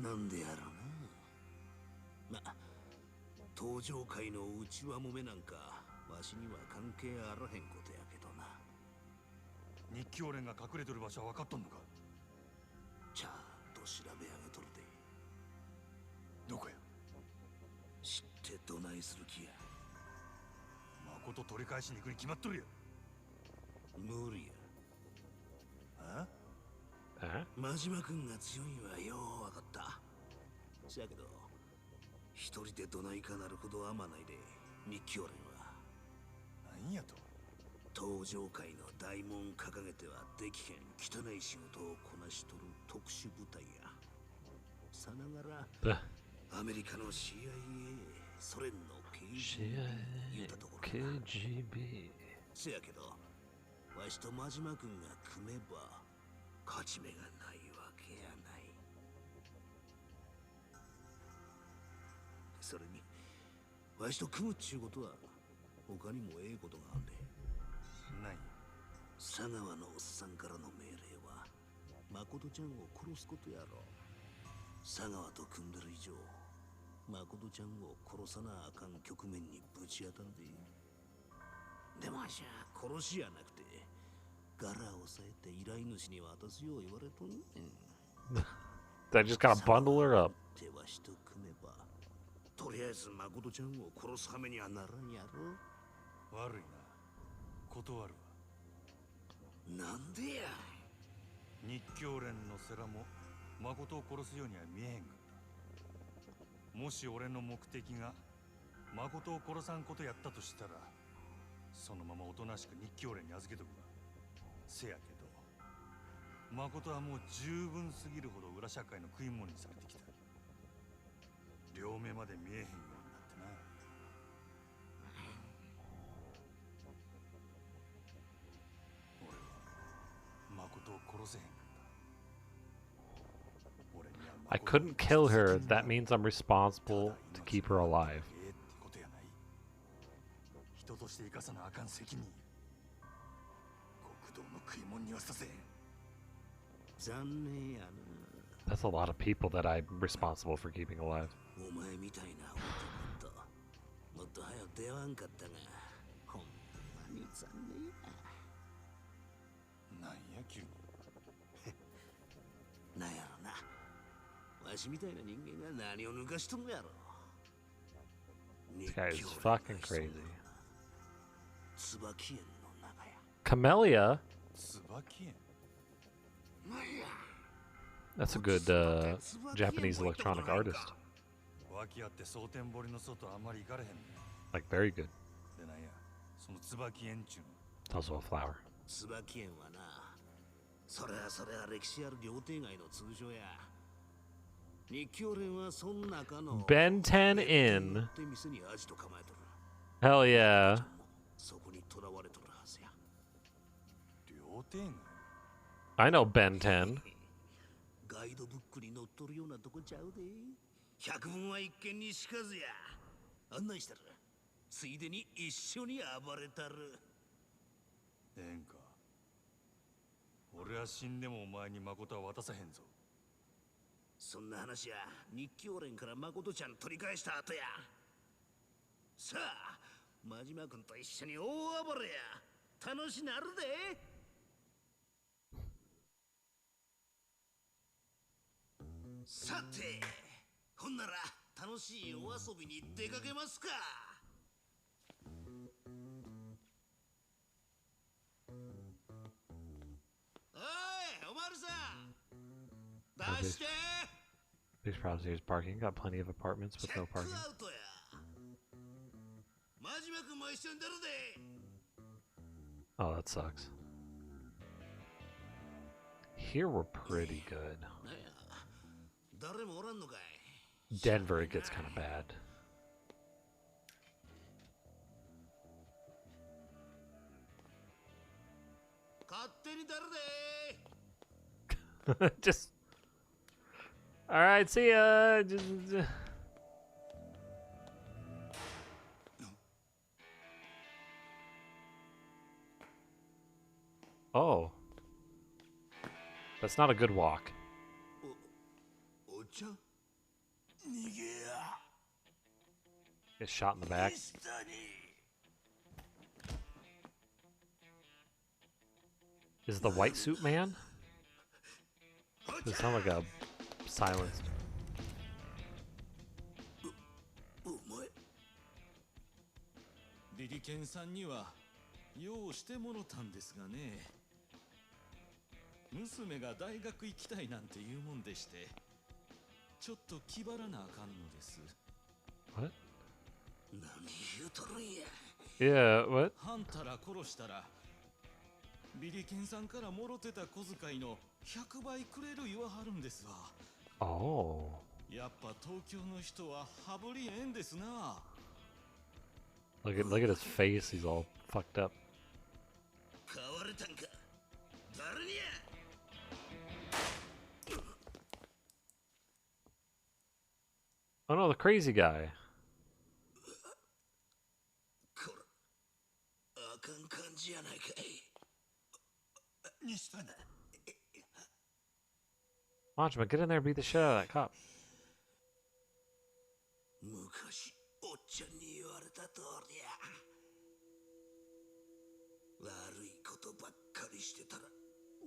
や。なんでやろうな。ま、東上界の内輪もめなんかわしには関係あらへんことやけどな。日教連が隠れてる場所は分かっとんのか。ちゃんと調べ上げとるで。どこや。知ってどないする気や。誠取り返しに行くに決まっとるや。無理や。あ Huh? 真島君が強いんはよう分かった。せやけど一人でどないかなるほどあまないで。日教連はなんやと。東上界の大門掲げてはできへん汚い仕事をこなしとる特殊部隊や。さながら The アメリカの CIA、ソ連の KGB 言うたところかな。 KGB. せやけどわしと真島君が組めば勝ち目がないわけやない。それにわしと組むっちゅうことは他にもええことがあんで。なんや。佐川のおっさんからの命令は誠ちゃんを殺すことやろ。佐川と組んでる以上誠ちゃんを殺さなあかん局面にぶち当たんで。でもわしゃ殺しやなくてガラを押さえて依頼主に渡すよう言われとんねん。 I just gotta bundle her up. 手はしと組めばとりあえず誠ちゃんを殺すはめにはならんやろ。悪いな。断るわ。なんでや。日教連のセラも誠を殺すようには見えへんかった。もし俺の目的が誠を殺さんことやったとしたらそのままおとなしく日教連に預けとくわ。せやけど誠はもう十分すぎるほど裏社会の食い物にされてきた。両目まで見えへんようになってな。俺は誠を殺せへんかった。俺には I couldn't kill her. That means I'm responsible to keep her alive. ええってことやない。人として生かさなあかん責任や。極道の食い物にはさせへん。残念やな。 That's a lot of people that I'm responsible for keeping alive. お前みたいな男ともっと早く出会わんかったがほんまに残念や。なんや急に。なんやろな。わしみたいな人間が何を抜かしとんのやろ。 This guy is fucking crazy. 椿園の中や。 Camellia? 椿園。なんや That's a good Japanese electronic artist. 訳あって蒼天堀の外あんまり行かれへんねん。 Like very good. でなんや、その椿園中 It's also a flower. 椿園はな、それは歴史ある料亭街の通称や。日教連はそん中の Ben 10 Inn. って店にアジト構えとる。 Hell yeah. そこに囚われとるはずや。料亭街 I know Ben 10. ガイドブックに載っとるようなとこちゃうで。百聞は一見にしかずや。案内したら、ついでに一緒に暴れたる。ええんか。俺は死んでもお前に誠は渡さへんぞ。そんな話や日教連から誠ちゃん取り返した後や。さあ、真島君と一緒に大暴れや。楽しなるで。さて、ほんなら楽しいお遊びに出かけますか。おい、おまるさん、出して。 These properties parking. Got plenty of apartments with no parking. アウトや。真島君も一緒に出るで。 Oh, that sucks. Here we're pretty good. なんや、誰もおらんのかい。 Denver, it gets kind of bad. 勝手に出るで。 Just. All right, see ya. Oh. That's not a good walk. お茶逃げや。 Get shot in the back. 下に。 Is it the white suit man? Does it sound like a silenced. お前。ビリケンさんには用をしてもろたんですがね。娘が大学行きたいなんて言うもんでして、ちょっと気張らなあかんのです。 What? 何言うとるんや。 Yeah, what? はんたら殺したらビリケンさんからもろてた小遣いの100倍くれる言わはるんですわ。 Oh. やっぱ東京の人は羽振りええんですな。 Look at his face. He's all fucked up. 買われたんか。誰にや。 Oh no, the crazy guy. こら、あかん感じやないかい。西谷。 Majima, get in there and beat the shit out of that cop. 昔おっちゃんに言われた通りや。悪いことばっかりしてたら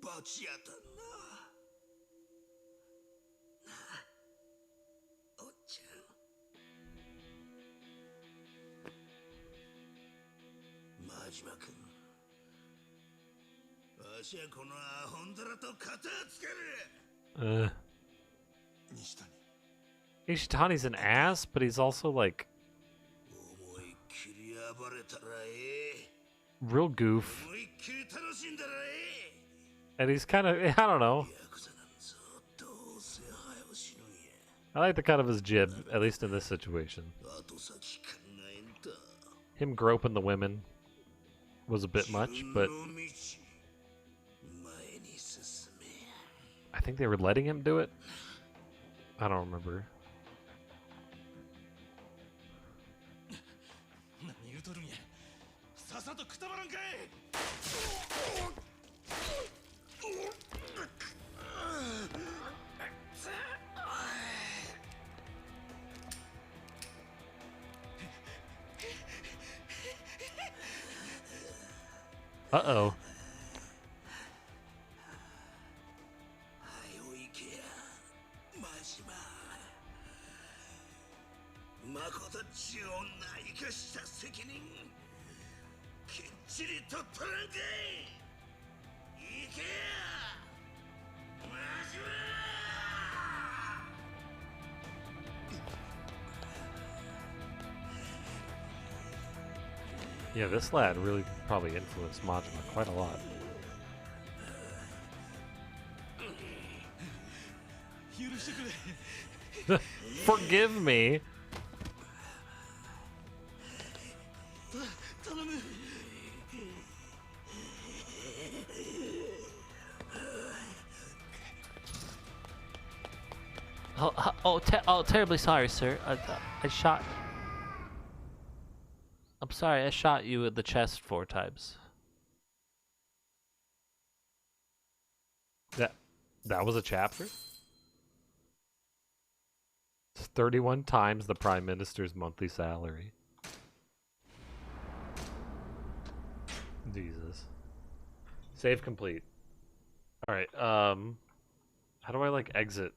罰やったんな。なあ、おっちゃん。真島君、わしはこのアホンダラと肩つける。西谷。 Ishitani's an ass, but he's also like 思いっきり暴れたらええ。 real goof. 思いっきり楽しんだらええ。 And he's kind of, I don't know. ヤクザなんぞどうせ早う死ぬんや。 I like the cut of his jib, at least in this situation. 後先考えんと。 Him groping the women was a bit much, but 自分の道前に進め。 I think they were letting him do it. I don't remember. 何言うとるんや。さっさとくたばらんかい。 Uh-oh. 早う行けや、真島。誠っちゅう女生かした責任きっちり取っとらんかい。行けや、真島。Yeah, this lad really probably influenced Majima quite a lot. 許してくれ Forgive me. 頼む Oh, terribly sorry, sir. I shot. I'm sorry, I shot you in the chest 4 times. That was a chapter? It's 31 times the Prime Minister's monthly salary. Jesus. Save complete. Alright, how do I, like, exit